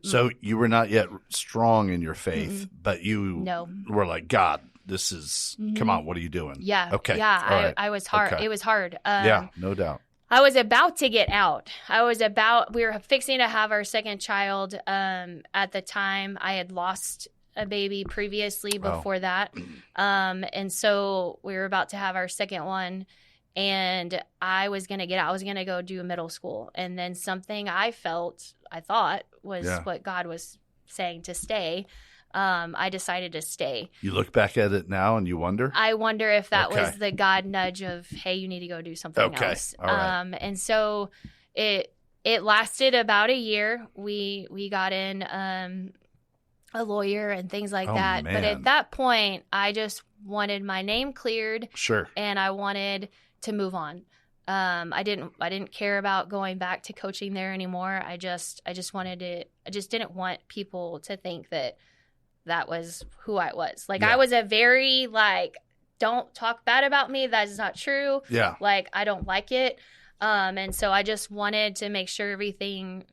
So you were not yet strong in your faith, but you were like, God, this is, come on, what are you doing? Yeah. Okay. Yeah. I was hard. Okay. It was hard. Yeah, no doubt. I was about to get out. We were fixing to have our second child. At the time, I had lost a baby previously before that. And so we were about to have our second one, and I was going to get out. I was going to go do middle school. And then something I thought was what God was saying to stay. I decided to stay. You look back at it now and you wonder? I wonder if that was the God nudge of, hey, you need to go do something else. All right. And so it lasted about a year. We got in a lawyer and things like that. Man. But at that point, I just wanted my name cleared. Sure. And I wanted to move on. I didn't care about going back to coaching there anymore. I just didn't want people to think that was who I was. Like, I was a very, don't talk bad about me. That is not true. Yeah. Like, I don't like it. And so I just wanted to make sure everything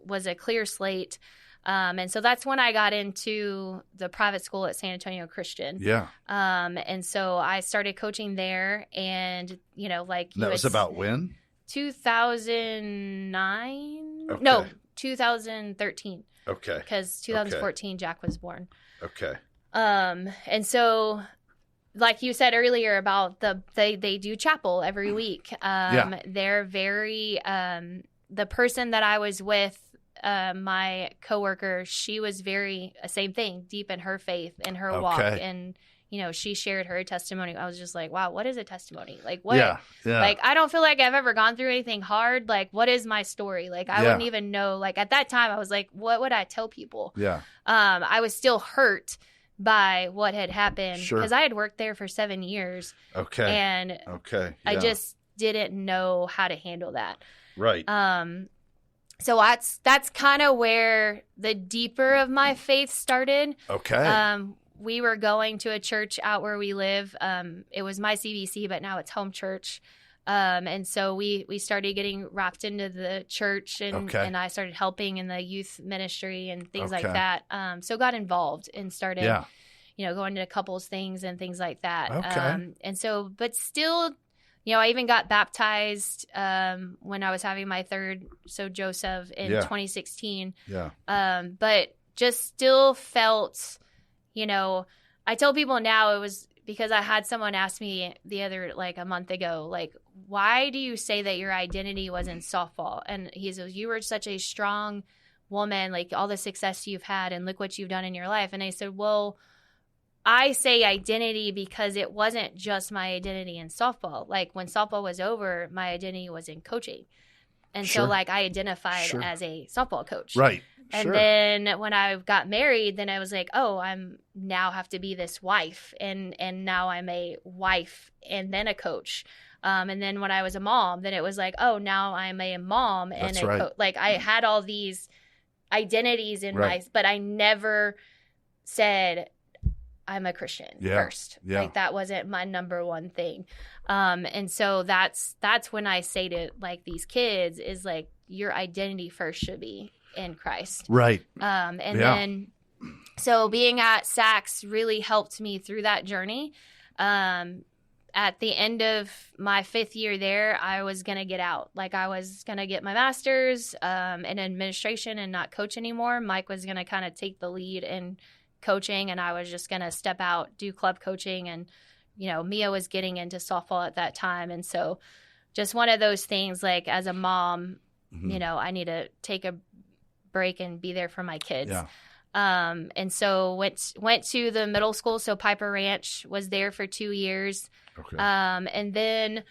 was a clear slate. And so that's when I got into the private school at San Antonio Christian. Yeah. And so I started coaching there, and, that was about when? 2009? Okay. No, 2013. Okay. Because 2014, Jack was born. Okay. And so, like you said earlier about they do chapel every week. They're very, the person that I was with, my coworker, she was very, same thing, deep in her faith, in her walk. And, she shared her testimony. I was just like, wow, what is a testimony? Like, what? Yeah. Like, I don't feel like I've ever gone through anything hard. Like, what is my story? Like, I wouldn't even know. Like, at that time, I was like, what would I tell people? Yeah. I was still hurt by what had happened because Sure. I had worked there for 7 years. Okay. And I just didn't know how to handle that. Right. So that's kind of where the deeper of my faith started. Okay. We were going to a church out where we live. It was my CBC, but now it's home church. And so we started getting wrapped into the church, and I started helping in the youth ministry and things like that. So got involved and started, going to couples things and things like that. Okay. And so, but still, I even got baptized when I was having my third, so Joseph, in 2016. Yeah. But just still felt, I tell people now it was because I had someone ask me a month ago, why do you say that your identity was in softball? And he says, you were such a strong woman, like all the success you've had, and look what you've done in your life. And I said, well, I say identity because it wasn't just my identity in softball. Like, when softball was over, my identity was in coaching. And so I identified as a softball coach. Right. And then when I got married, then I was like, oh, I'm now have to be this wife. And now I'm a wife and then a coach. And then when I was a mom, then it was like, oh, now I'm a mom and a coach. Like, I had all these identities in but I never said I'm a Christian first. Yeah. Like, that wasn't my number one thing. And so that's when I say to these kids is your identity first should be in Christ. Right. Then, so being at Saks really helped me through that journey. At the end of my 5th year there, I was going to get out. I was going to get my master's in administration and not coach anymore. Mike was going to kind of take the lead in coaching, and I was just going to step out, do club coaching. And, Mia was getting into softball at that time. And so just one of those things, as a mom, I need to take a break and be there for my kids. Yeah. And so went to the middle school. So Piper Ranch, was there for 2 years. Okay. And then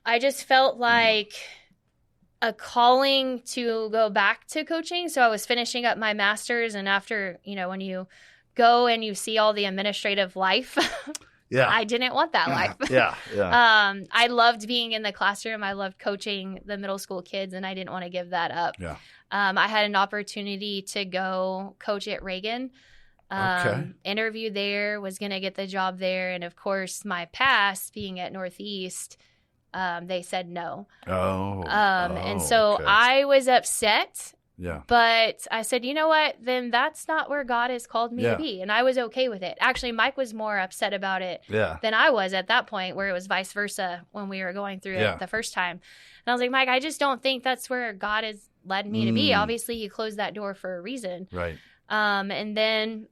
I just felt like a calling to go back to coaching. So I was finishing up my master's, and after, when you go and you see all the administrative life, yeah, I didn't want that life. Yeah. I loved being in the classroom. I loved coaching the middle school kids, and I didn't want to give that up. Yeah. I had an opportunity to go coach at Reagan. Interviewed there, was going to get the job there. And of course, my past being at Northeast, they said no. And so I was upset. Yeah. But I said, you know what? Then that's not where God has called me to be. And I was okay with it. Actually, Mike was more upset about it than I was at that point, where it was vice versa when we were going through it the first time. And I was like, Mike, I just don't think that's where God has led me to be. Obviously, he closed that door for a reason. Right. And then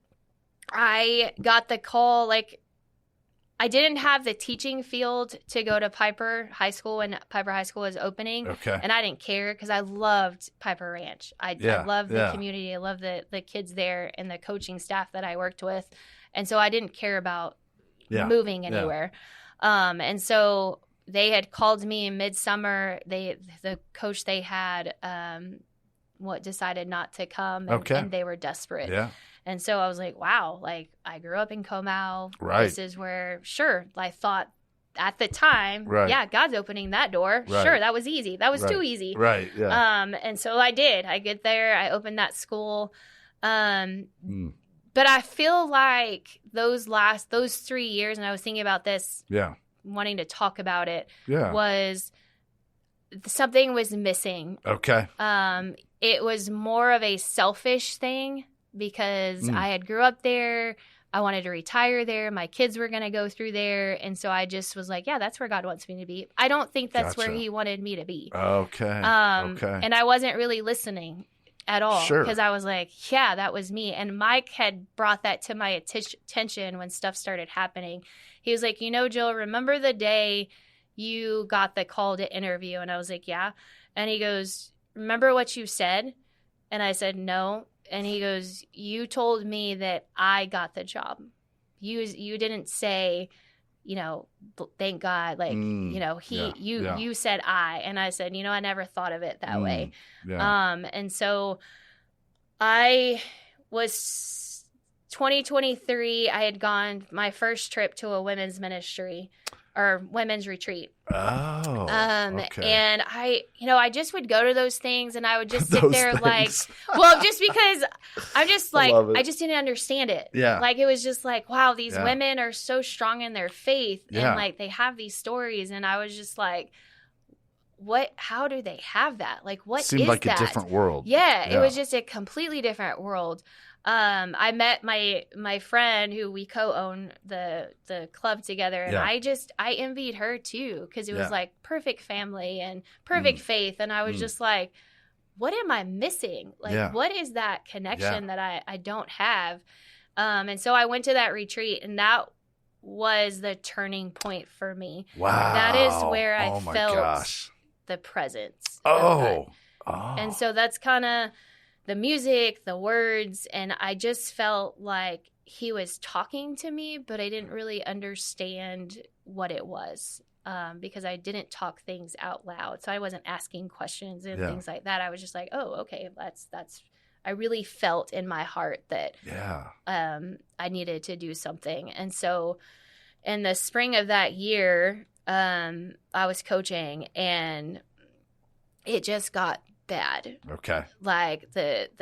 I got the call, like, I didn't have the teaching field to go to Piper High School when Piper High School was opening. Okay. And I didn't care because I loved Piper Ranch. I loved the community. I loved the kids there and the coaching staff that I worked with. And so I didn't care about moving anywhere. And so they had called me in midsummer. The coach they had decided not to come, and they were desperate. Yeah. And so I was like, wow, like, I grew up in Comau. Right. This is where, sure, I thought at the time, God's opening that door. Right. Sure, that was easy. That was too easy. Right, yeah. And so I did. I get there. I opened that school. But I feel like those 3 years, and I was thinking about this, wanting to talk about it, was something was missing. Okay. It was more of a selfish thing, because I had grew up there. I wanted to retire there. My kids were going to go through there. And so I just was like, yeah, that's where God wants me to be. I don't think that's where he wanted me to be. Okay. And I wasn't really listening at all. Sure. Because I was like, yeah, that was me. And Mike had brought that to my attention when stuff started happening. He was like, Jill, remember the day you got the call to interview? And I was like, yeah. And he goes, remember what you said? And I said, no. And he goes, you told me that I got the job. You didn't say, thank God. Like, you said I. And I said, I never thought of it that way. Yeah. And so I was 2023. I had gone my first trip to a women's ministry or women's retreat. Oh, okay. And I just would go to those things, and I would just sit there just because I'm just like, I just didn't understand it. Yeah. Like, it was just like, wow, these women are so strong in their faith, and like, they have these stories. And I was just like, how do they have that? Like, what seemed is like that? A different world. Yeah, it was just a completely different world. I met my friend who we co-own the club together, and I envied her too, because it was like perfect family and perfect faith, and I was just like, what am I missing? Like, what is that connection that I don't have? And so I went to that retreat, and that was the turning point for me. Wow. That is where I felt the presence. And so that's kind of the music, the words, and I just felt like he was talking to me, but I didn't really understand what it was, because I didn't talk things out loud. So I wasn't asking questions and things like that. I was just like, oh, okay, that's. I really felt in my heart that I needed to do something. And so in the spring of that year, I was coaching, and it just got bad. Okay. Like it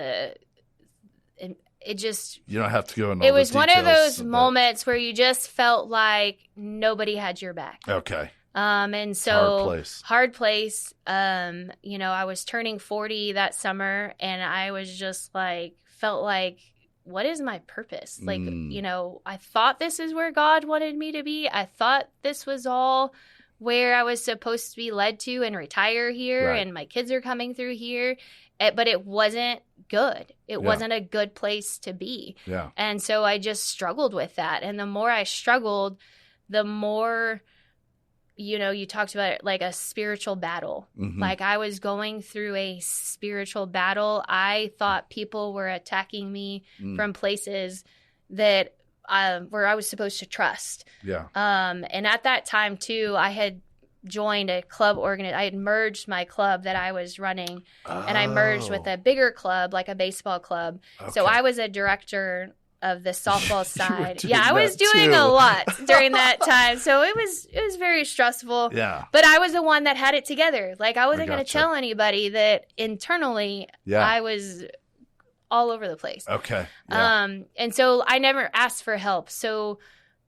just. You don't have to go into all It was the one of details, those moments where you just felt like nobody had your back. Okay. And so hard place. I was turning 40 that summer, and I was just like, felt like, what is my purpose? Like, I thought this is where God wanted me to be. I thought this was all where I was supposed to be led to and retire here, and my kids are coming through here. But it wasn't good. It wasn't a good place to be. Yeah. And so I just struggled with that. And the more I struggled, the more you talked about it, like a spiritual battle. Mm-hmm. Like I was going through a spiritual battle. I thought people were attacking me from places that where I was supposed to trust. Yeah. And at that time too, I had joined a club I had merged my club that I was running, and I merged with a bigger club, like a baseball club. Okay. So I was a director of the softball side. doing I was doing too. a lot during that time. So it was very stressful. Yeah. But I was the one that had it together. Like I wasn't going to gotcha. tell anybody that internally I was all over the place. Okay. Yeah. And so I never asked for help. So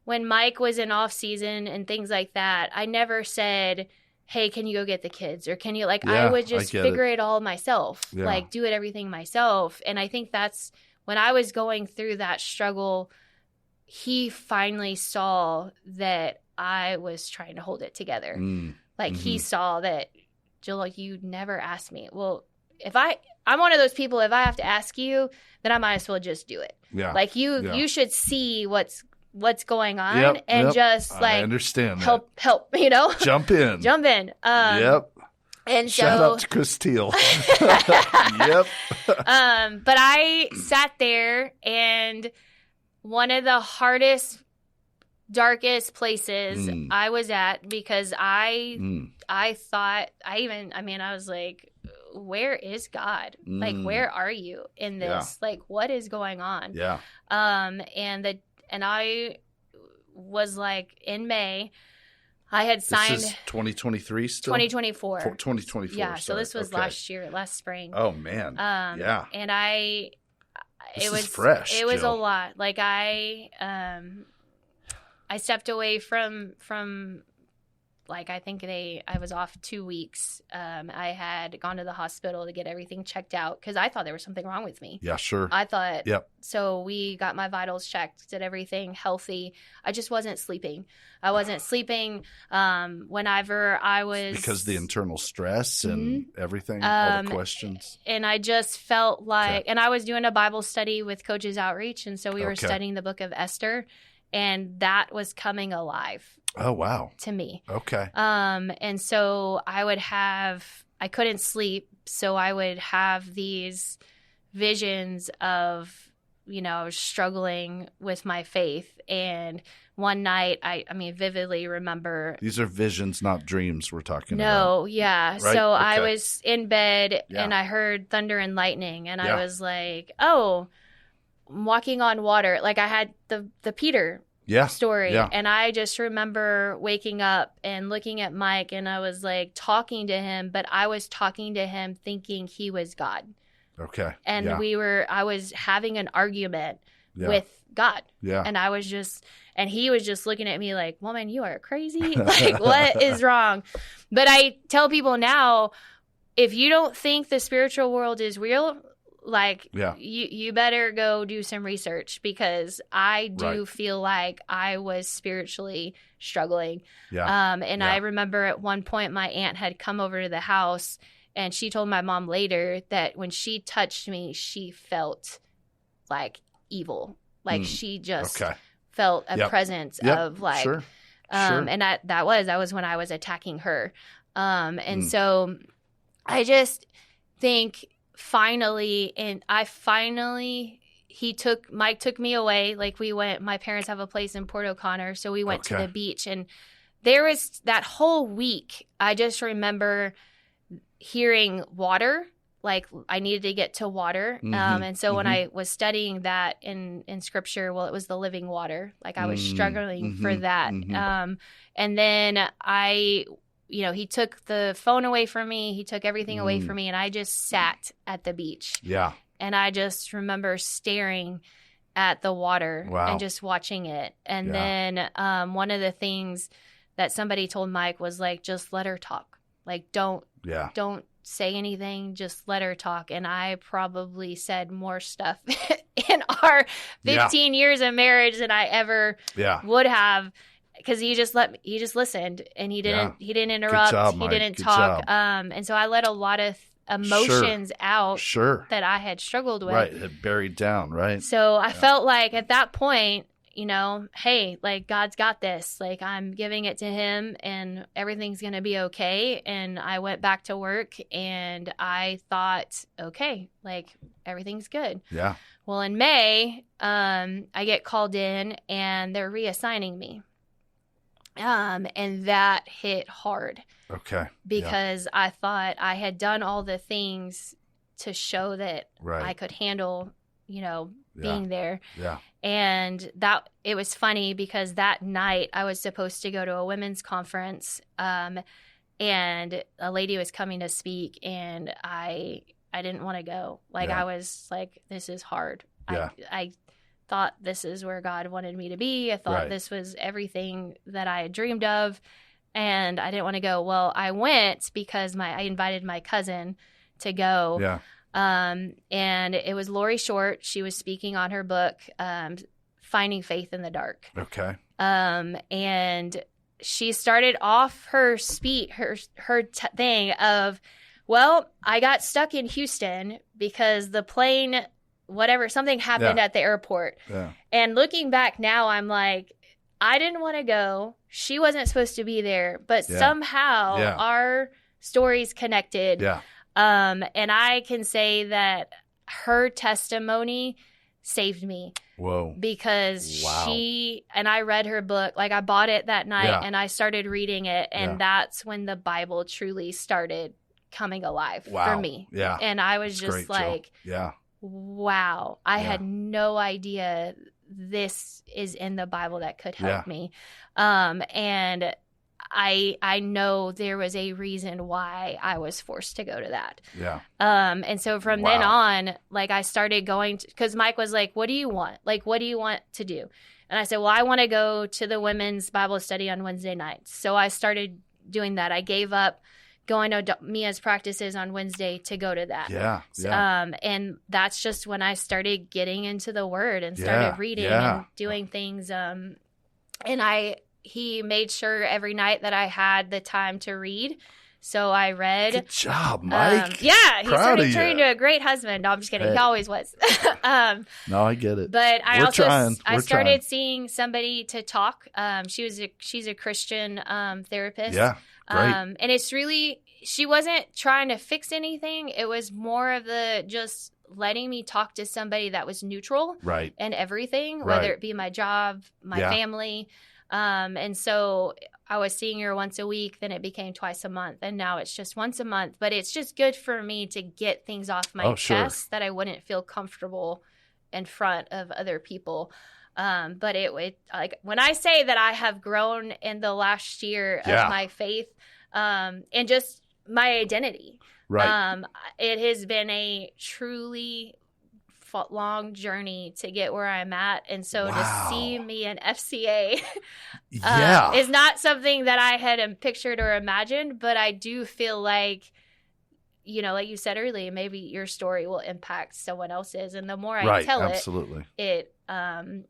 when Mike was in off season and things like that, I never said, hey, can you go get the kids? Or can you, like, I would just figure it all myself, like do everything myself. And I think that's when I was going through that struggle, he finally saw that I was trying to hold it together. Like he saw that, Jill, like, you never asked me. Well, I'm one of those people, if I have to ask you, then I might as well just do it. Yeah. Like you should see what's going on and just like I understand help, jump in. And so, shout out to Chris Teel. Yep. But I sat there, and one of the hardest, darkest places I was at, because I thought I was like, where is God? Like, where are you in this? Yeah. Like, what is going on? Yeah. And I was like, in May, I had signed. This is 2023 still? 2024. 2024. Yeah. So this was last spring. Oh man. Yeah. And it was fresh. It was Jill. a lot. Like I stepped away from like, I think I was off 2 weeks. I had gone to the hospital to get everything checked out because I thought there was something wrong with me. Yeah, sure. I thought. Yep. So we got my vitals checked, did everything healthy. I just wasn't sleeping. Whenever I was. Because the internal stress and everything, all the questions. And I just felt like, and I was doing a Bible study with Coaches Outreach. And so we were studying the book of Esther, and that was coming alive. Oh, wow. To me. Okay. And so I couldn't sleep. So I would have these visions of, I was struggling with my faith. And one night, I vividly remember. These are visions, not dreams we're talking about. No, yeah. Right? So I was in bed and I heard thunder and lightning. And I was like, oh, I'm walking on water. Like I had the Peter story. Yeah. And I just remember waking up and looking at Mike, and I was like talking to him, but I was talking to him thinking he was God. Okay. And I was having an argument with God. Yeah. And he was just looking at me like, woman, you are crazy. Like, what is wrong? But I tell people now, if you don't think the spiritual world is real, like, you better go do some research, because I do feel like I was spiritually struggling. Yeah. And I remember at one point my aunt had come over to the house, and she told my mom later that when she touched me, she felt like evil. Like she just felt a presence of like, and that was when I was attacking her. And so I just think Mike took me away. Like my parents have a place in Port O'Connor. So we went to the beach, and there was that whole week. I just remember hearing water, like I needed to get to water. And so when I was studying that in scripture, well, it was the living water. Like I was struggling for that. And then he took the phone away from me. He took everything away from me. And I just sat at the beach. Yeah. And I just remember staring at the water and just watching it. And then one of the things that somebody told Mike was like, just let her talk. Like, don't say anything. Just let her talk. And I probably said more stuff in our 15 years of marriage than I ever would have. Because he just listened, and he didn't interrupt. Good job, Mike. He didn't talk. And so I let a lot of emotions out that I had struggled with. Right, had buried down, right? So I felt like at that point, hey, like, God's got this. Like, I'm giving it to him and everything's going to be okay. And I went back to work and I thought, okay, like, everything's good. Yeah. Well, in May, I get called in and they're reassigning me. And that hit hard. Okay. Because I thought I had done all the things to show that Right. I could handle, being there. Yeah. And it was funny because that night I was supposed to go to a women's conference, and a lady was coming to speak, and I didn't want to go. Like, I was like, this is hard. Yeah. I thought this is where God wanted me to be. I thought Right. this was everything that I had dreamed of, and I didn't want to go. Well, I went because I invited my cousin to go. Yeah. And it was Lori Short. She was speaking on her book, Finding Faith in the Dark. Okay. And she started off her speech, her thing of, well, I got stuck in Houston because the plane, something happened at the airport. Yeah. And looking back now, I'm like, I didn't want to go. She wasn't supposed to be there, but somehow our stories connected. Yeah. And I can say that her testimony saved me. Whoa. Because she, and I read her book, like, I bought it that night and I started reading it. And that's when the Bible truly started coming alive for me. Yeah. And I was That's just great, like, Jill. wow, I had no idea this is in the Bible that could help me. And I know there was a reason why I was forced to go to that. Yeah. And so from then on, like, I started going to, because Mike was like, what do you want? Like, what do you want to do? And I said, well, I want to go to the women's Bible study on Wednesday nights. So I started doing that. I gave up going to Mia's practices on Wednesday to go to that. Yeah. Yeah. And that's just when I started getting into the Word and started reading and doing things. And he made sure every night that I had the time to read. So I read. Good job, Mike. He started turning into a great husband. No, I'm just kidding. He always was. No, I get it. But I We're started trying. seeing somebody to talk. She's a Christian therapist. Yeah, great. And it's really, she wasn't trying to fix anything. It was more of the just letting me talk to somebody that was neutral in everything, whether it be my job, my family. And so I was seeing her once a week, then it became twice a month, and now it's just once a month. But it's just good for me to get things off my chest that I wouldn't feel comfortable in front of other people. But it like, when I say that I have grown in the last year of my faith, and just my identity, it has been a truly long journey to get where I'm at. And so to see me in FCA is not something that I had pictured or imagined, but I do feel like, like you said earlier, maybe your story will impact someone else's. And the more I tell it,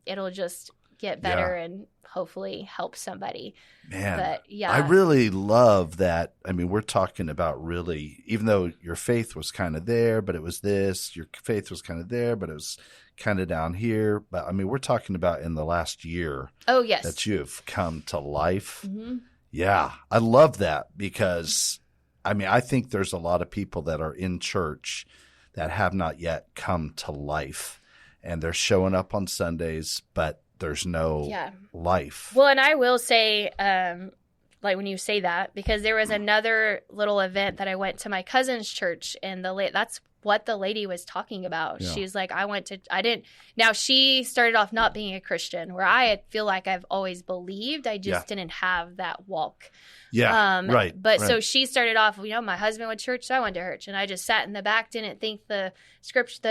it'll just get better and hopefully help somebody. Man, but I really love that. I mean, we're talking about really, even though your faith was kind of there, but it was this, your faith was kind of there, but it was kind of down here. But I mean, we're talking about in the last year that you've come to life. Mm-hmm. Yeah, I love that because, I mean, I think there's a lot of people that are in church that have not yet come to life, and they're showing up on Sundays, but there's no life. Well, and I will say, like, when you say that, because there was another little event that I went to my cousin's church, and that's what the lady was talking about. She was like, now she started off not being a Christian, where I feel like I've always believed. I just didn't have that walk. So she started off, my husband went to church, so I went to church, and I just sat in the back, didn't think the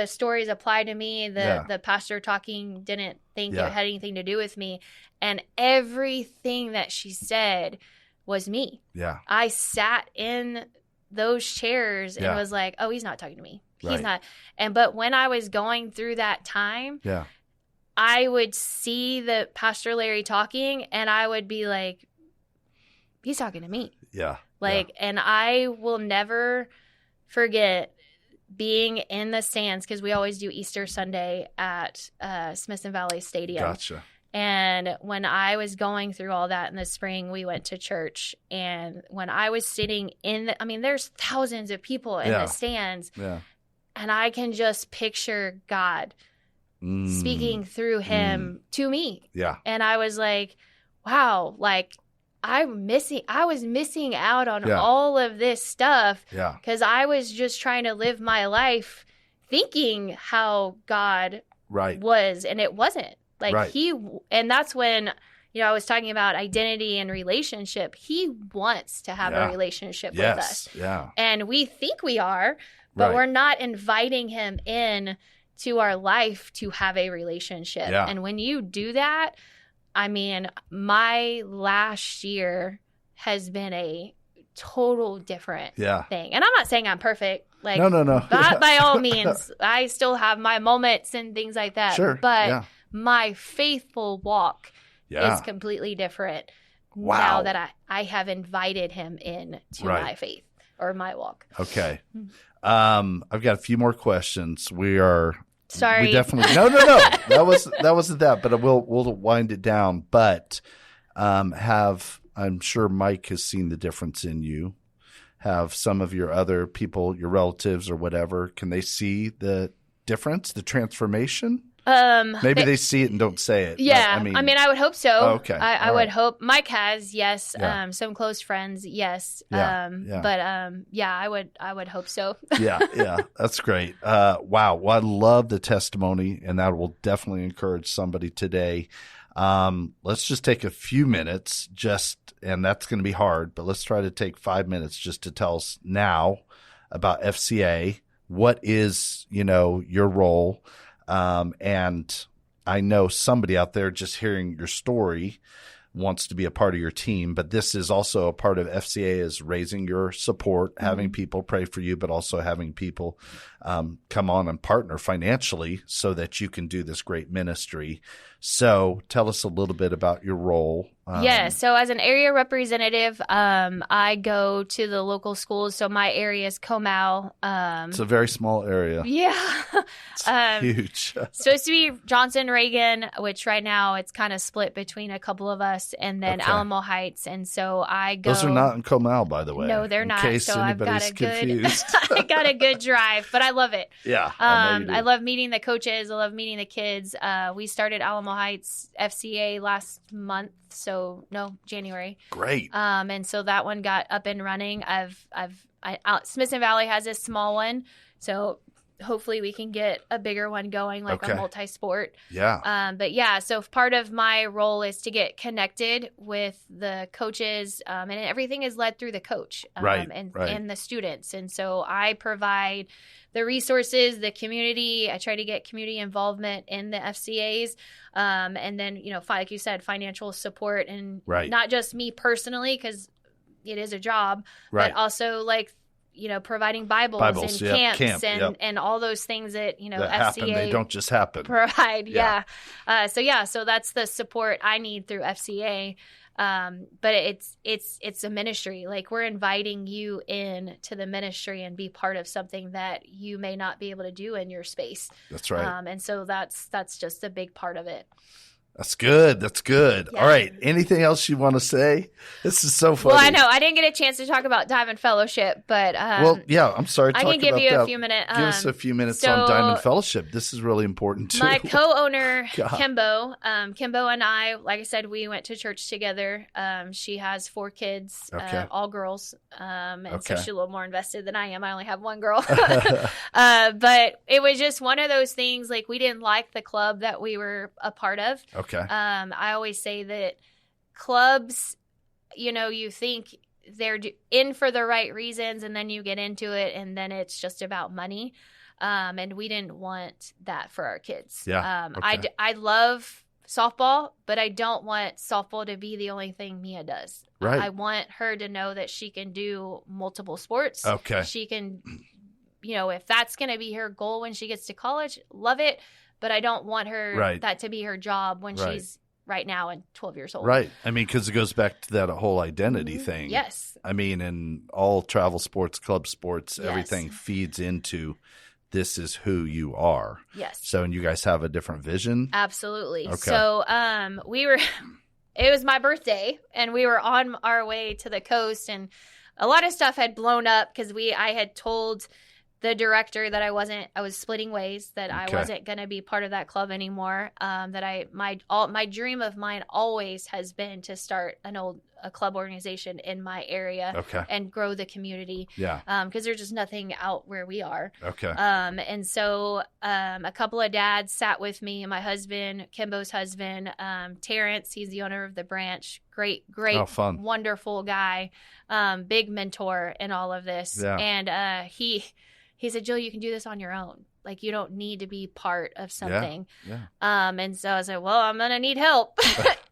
stories applied to me. The pastor talking didn't think it had anything to do with me. And everything that she said was me. Yeah. I sat in those chairs and was like, oh, he's not talking to me. He's not. But when I was going through that time, I would see the Pastor Larry talking, and I would be like, he's talking to me. Yeah. And I will never forget being in the stands, because we always do Easter Sunday at Smithson Valley Stadium. Gotcha. And when I was going through all that in the spring, we went to church. And when I was sitting there's thousands of people in the stands. Yeah. And I can just picture God speaking through him to me. Yeah. And I was like, wow, like I was missing out on all of this stuff because I was just trying to live my life thinking how God was, and it wasn't. Like and that's when, I was talking about identity and relationship. He wants to have a relationship with us. Yeah. And we think we are, but we're not inviting him in to our life to have a relationship. Yeah. And when you do that, I mean, my last year has been a total different thing. And I'm not saying I'm perfect. Like, no. By all means, I still have my moments and things like that. Sure. But my faithful walk is completely different now that I have invited him in to my faith or my walk. Okay. I've got a few more questions. Sorry. We definitely no. That wasn't that, but we'll wind it down. But I'm sure Mike has seen the difference in you. Have some of your other people, your relatives or whatever, can they see the difference, the transformation? Maybe they see it and don't say it. Yeah. I would hope so. Oh, okay. I would hope. Mike has, yes. Yeah. Some close friends, yes. But I would hope so. Yeah. That's great. Wow. Well, I love the testimony, and that will definitely encourage somebody today. Let's just take a few minutes and that's going to be hard, but let's try to take 5 minutes just to tell us now about FCA. What is, your role? And I know somebody out there just hearing your story wants to be a part of your team, but this is also a part of FCA is raising your support, having people pray for you, but also having people come on and partner financially so that you can do this great ministry. So tell us a little bit about your role. So as an area representative, I go to the local schools. So my area is Comal. It's a very small area. Yeah. It's huge. Supposed to be Johnson Reagan, which right now it's kind of split between a couple of us, and then Alamo Heights. And so I go. Those are not in Comal, by the way. No, they're not. In case so anybody's confused. I got a good drive, but I love it. Yeah. I love meeting the coaches. I love meeting the kids. We started Alamo Heights FCA last month. So January. Great. And so that one got up and running. Smithson Valley has a small one, so hopefully we can get a bigger one going, like a multi-sport. Yeah. So part of my role is to get connected with the coaches, and everything is led through the coach and the students. And so I provide the resources, the community. I try to get community involvement in the FCAs. And then, like you said, financial support, and not just me personally, because it is a job, but also like, providing Bibles and camps and all those things that, that FCA happen. They don't just happen. Provide. So that's the support I need through FCA. But it's a ministry. Like, we're inviting you in to the ministry and be part of something that you may not be able to do in your space. That's right. And so that's just a big part of it. That's good. Yeah. All right. Anything else you want to say? This is so funny. Well, I know I didn't get a chance to talk about Diamond Fellowship, but I'm sorry. I can give you a few minutes. Give us a few minutes on Diamond Fellowship. This is really important too. My co-owner Kimbo and I, like I said, we went to church together. She has 4 kids, all girls, and so she's a little more invested than I am. I only have one girl, but it was just one of those things. Like, we didn't like the club that we were a part of. Okay. I always say that clubs, you think they're in for the right reasons, and then you get into it, and then it's just about money. And we didn't want that for our kids. Yeah. I love softball, but I don't want softball to be the only thing Mia does. Right. I want her to know that she can do multiple sports. Okay. She can, if that's going to be her goal when she gets to college, love it. But I don't want her that to be her job when she's right now and 12 years old. Right. Because it goes back to that whole identity thing. Yes. In all travel sports, club sports, everything feeds into this is who you are. Yes. So, and you guys have a different vision? Absolutely. Okay. So it was my birthday, and we were on our way to the coast, and a lot of stuff had blown up because I had told the director that I was splitting ways, that I wasn't going to be part of that club anymore. My dream of mine always has been to start a club organization in my area and grow the community. Yeah. Because there's just nothing out where we are. Okay. And so a couple of dads sat with me, my husband, Kimbo's husband, Terrence, he's the owner of the branch. Great, wonderful guy, big mentor in all of this. Yeah. And he said, Jill, you can do this on your own. Like, you don't need to be part of something. Yeah. And so I was like, well, I'm going to need help.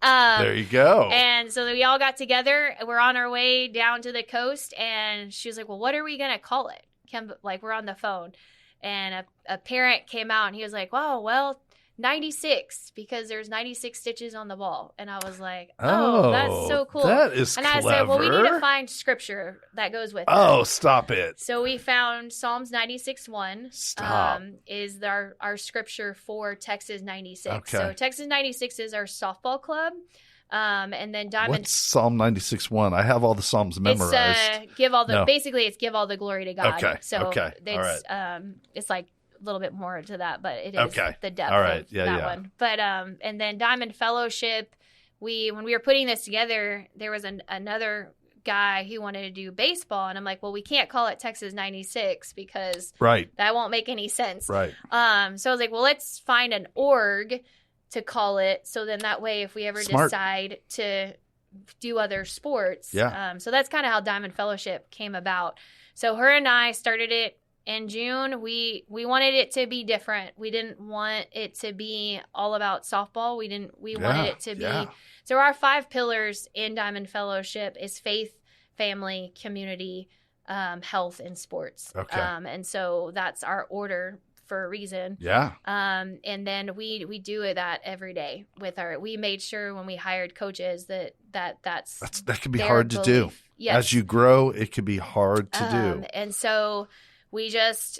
There you go. And so we all got together. We're on our way down to the coast. And she was like, well, what are we going to call it? We're on the phone. And a parent came out and he was like, oh, well, 96, because there's 96 stitches on the ball. And I was like, oh, that's so cool. That is and clever. I said, well, we need to find scripture that goes with it. Oh, stop it. So we found Psalms 96:1. Stop. Is our scripture for Texas 96. Okay. So Texas 96 is our softball club. And then Diamond. What's Psalm 96:1? I have all the Psalms memorized. It's basically it's give all the glory to God. Okay. So it's, all right. It's like a little bit more to that, but it is the depth all right. of that one. But and then Diamond Fellowship, when we were putting this together, there was another guy who wanted to do baseball, and I'm like, well, we can't call it Texas 96 because that won't make any sense. Right. So I was like, well, let's find an org to call it, so then that way if we ever decide to do other sports. Yeah. So that's kind of how Diamond Fellowship came about. So her and I started it in June. We wanted it to be different. We didn't want it to be all about softball. We wanted it to be. So our 5 pillars in Diamond Fellowship is faith, family, community, health, and sports. Okay. And so that's our order for a reason. Yeah. And then we do that every day we made sure when we hired coaches that can be their hard to do. Yes. As you grow, it can be hard to do. And so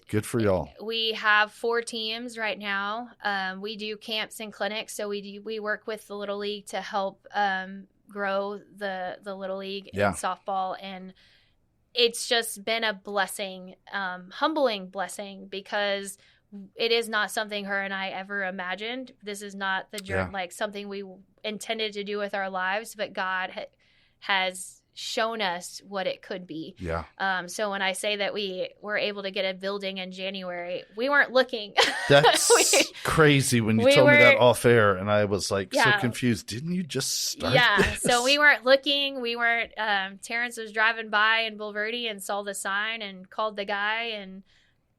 good for y'all. We have 4 teams right now. We do camps and clinics. So we work with the Little League to help grow the Little League in softball. And it's just been a blessing, humbling blessing, because it is not something her and I ever imagined. This is not like something we intended to do with our lives, but God has shown us what it could be. Yeah. So when I say that we were able to get a building in January, we weren't looking. That's crazy when you told me that off air, and I was like so confused. Didn't you just start this? So we weren't looking. We weren't. Terrence was driving by in Bulverde and saw the sign and called the guy,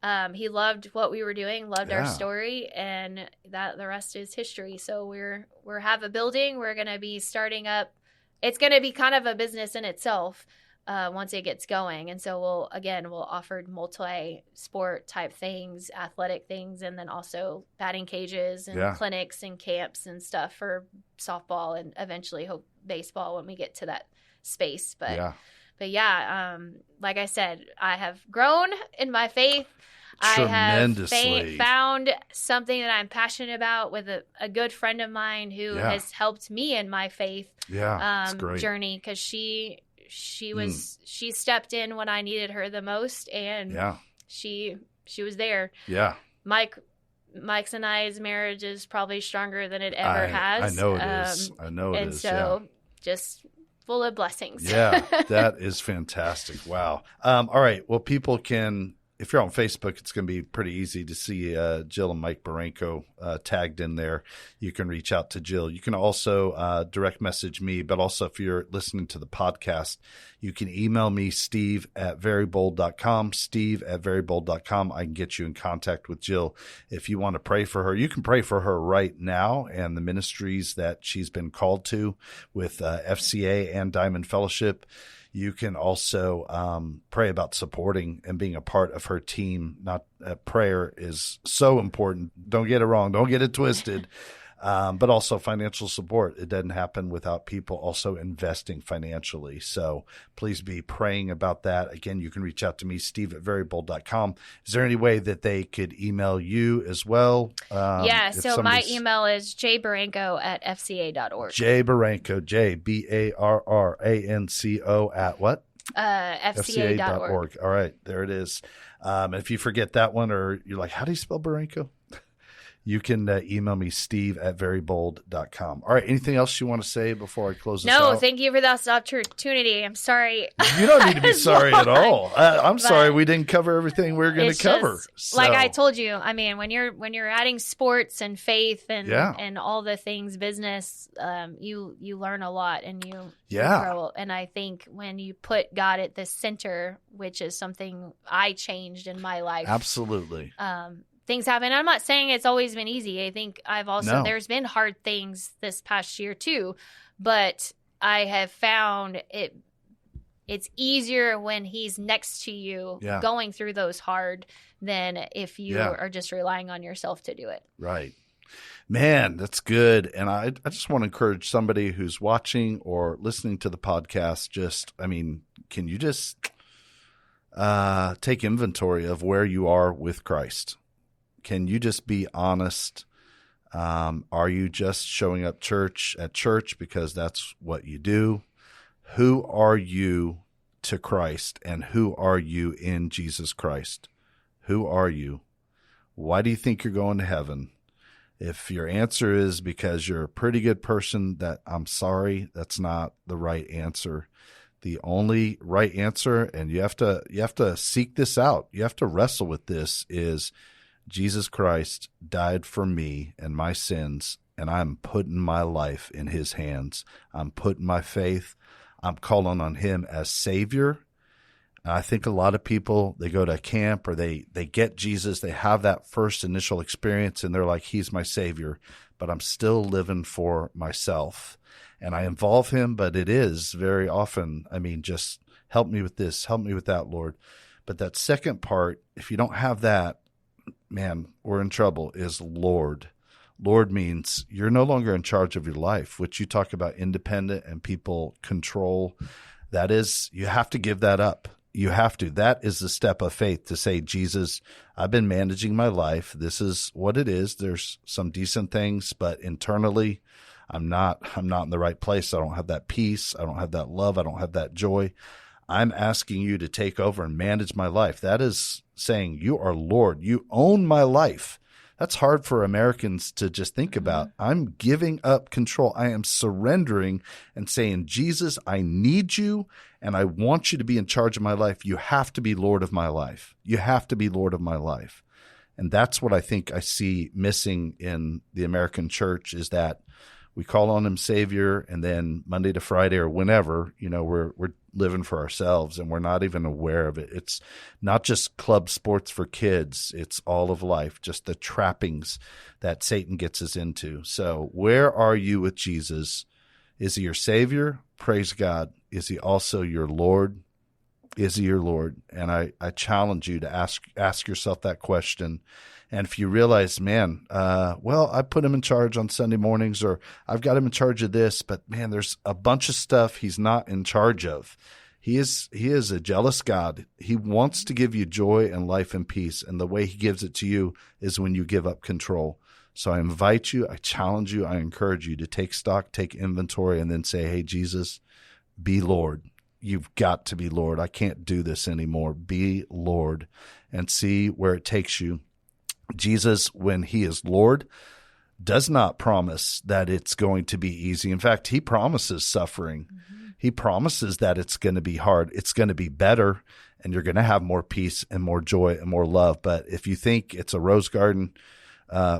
and he loved what we were doing, loved our story, and the rest is history. So we're have a building. We're going to be starting up. It's going to be kind of a business in itself once it gets going. And so we'll offer multi-sport type things, athletic things, and then also batting cages and clinics and camps and stuff for softball, and eventually hope baseball when we get to that space. But like I said, I have grown in my faith. I have found something that I'm passionate about with a good friend of mine who has helped me in my faith journey, because she stepped in when I needed her the most, and she was there. Yeah. Mike's and I's marriage is probably stronger than it ever has. I know it is. I know it is. And so just full of blessings. Yeah, that is fantastic. Wow. All right. Well, people can, if you're on Facebook, it's going to be pretty easy to see Jill and Mike Barranco tagged in there. You can reach out to Jill. You can also direct message me, but also if you're listening to the podcast, you can email me, steve@verybold.com, steve@verybold.com. I can get you in contact with Jill. If you want to pray for her, you can pray for her right now and the ministries that she's been called to with FCA and Diamond Fellowship. You can also pray about supporting and being a part of her team. Prayer is so important. Don't get it wrong. Don't get it twisted. but also financial support. It doesn't happen without people also investing financially. So please be praying about that. Again, you can reach out to me, steve@verybold.com. Is there any way that they could email you as well? So my email is jbarranco@fca.org. jbarranco, JBARRANCO at what? FCA.org. All right, there it is. If you forget that one, or you're like, how do you spell Barranco? You can email me, steve@verybold.com. All right, anything else you want to say before I close this out? No, thank you for this opportunity. I'm sorry. You don't need to be sorry at all. I'm sorry we didn't cover everything we were going to cover. Like I told you, I mean, when you're adding sports and faith and all the things business, you learn a lot and you grow. And I think when you put God at the center, which is something I changed in my life. Absolutely. Things happen. I'm not saying it's always been easy. I think there's been hard things this past year too, but I have found it's easier when he's next to you going through those hard than if you are just relying on yourself to do it. Right. Man, that's good. And I just want to encourage somebody who's watching or listening to the podcast, can you just take inventory of where you are with Christ? Can you just be honest? Are you just showing up at church because that's what you do? Who are you to Christ, and who are you in Jesus Christ? Who are you? Why do you think you're going to heaven? If your answer is because you're a pretty good person, I'm sorry, that's not the right answer. The only right answer, and you have to seek this out, you have to wrestle with this, is Jesus Christ died for me and my sins, and I'm putting my life in his hands. I'm putting my faith. I'm calling on him as Savior. And I think a lot of people, they go to camp or they get Jesus, they have that first initial experience, and they're like, he's my Savior, but I'm still living for myself. And I involve him, but it is very often, just help me with this, help me with that, Lord. But that second part, if you don't have that, man, we're in trouble, is Lord. Lord means you're no longer in charge of your life, which you talk about independent and people control. That is, you have to give that up. You have to. That is the step of faith, to say, Jesus, I've been managing my life. This is what it is. There's some decent things, but internally, I'm not in the right place. I don't have that peace. I don't have that love. I don't have that joy. I'm asking you to take over and manage my life. That is saying, you are Lord. You own my life. That's hard for Americans to just think about. I'm giving up control. I am surrendering and saying, Jesus, I need you, and I want you to be in charge of my life. You have to be Lord of my life. You have to be Lord of my life. And that's what I think I see missing in the American church, is that we call on him Savior, and then Monday to Friday or whenever, we're living for ourselves, and we're not even aware of it. It's not just club sports for kids. It's all of life, just the trappings that Satan gets us into. So where are you with Jesus? Is he your Savior? Praise God. Is he also your Lord? Is he your Lord? And I challenge you to ask yourself that question. And if you realize, man, I put him in charge on Sunday mornings, or I've got him in charge of this, but man, there's a bunch of stuff he's not in charge of. He is a jealous God. He wants to give you joy and life and peace. And the way he gives it to you is when you give up control. So I invite you, I challenge you, I encourage you to take stock, take inventory, and then say, hey, Jesus, be Lord. You've got to be Lord. I can't do this anymore. Be Lord, and see where it takes you. Jesus, when he is Lord, does not promise that it's going to be easy. In fact, he promises suffering. He promises that it's going to be hard. It's going to be better, and you're going to have more peace and more joy and more love. But if you think it's a rose garden,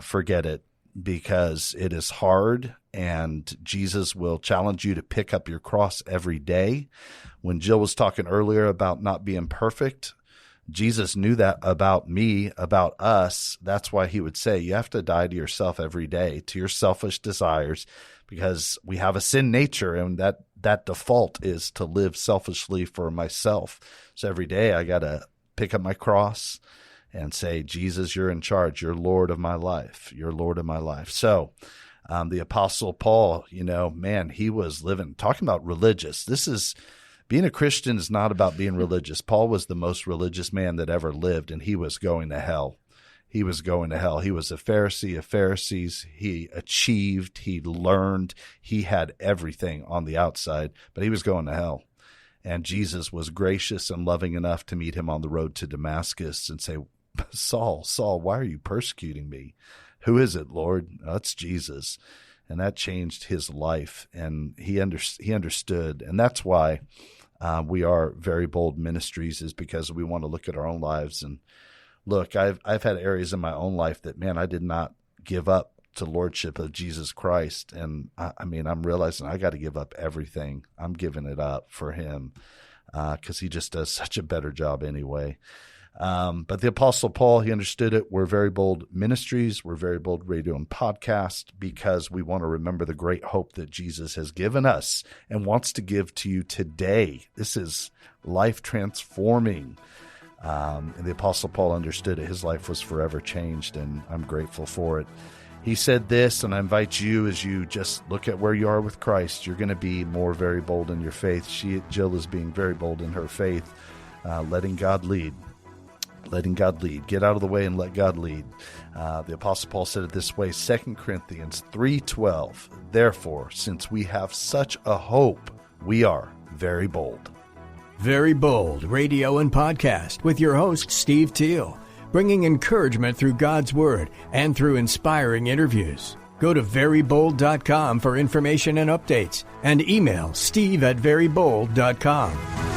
forget it, because it is hard, and Jesus will challenge you to pick up your cross every day. When Jill was talking earlier about not being perfect, Jesus knew that about me, about us. That's why he would say, you have to die to yourself every day, to your selfish desires, because we have a sin nature, and that default is to live selfishly for myself. So every day I got to pick up my cross and say, Jesus, you're in charge. You're Lord of my life. You're Lord of my life. So The Apostle Paul, man, he was talking about religious. Being a Christian is not about being religious. Paul was the most religious man that ever lived, and he was going to hell. He was going to hell. He was a Pharisee of Pharisees. He achieved, he learned, he had everything on the outside, but he was going to hell. And Jesus was gracious and loving enough to meet him on the road to Damascus and say, Saul, Saul, why are you persecuting me? Who is it, Lord? Oh, it's Jesus. And that changed his life, and he understood. And that's why we are Very Bold Ministries, is because we want to look at our own lives and look, I've had areas in my own life that, man, I did not give up to lordship of Jesus Christ. And I'm realizing I got to give up everything. I'm giving it up for him because he just does such a better job anyway. But the Apostle Paul, he understood it. We're Very Bold Ministries. We're Very Bold Radio and Podcast because we want to remember the great hope that Jesus has given us and wants to give to you today. This is life transforming. And the Apostle Paul understood it. His life was forever changed, and I'm grateful for it. He said this, and I invite you, as you just look at where you are with Christ, you're going to be more very bold in your faith. Jill is being very bold in her faith, letting God lead. Letting God lead. Get out of the way and let God lead. The Apostle Paul said it this way, 2 Corinthians 3:12. Therefore, since we have such a hope, we are very bold. Very Bold Radio and Podcast with your host, Steve Teel, bringing encouragement through God's Word and through inspiring interviews. Go to verybold.com for information and updates, and email steve@verybold.com.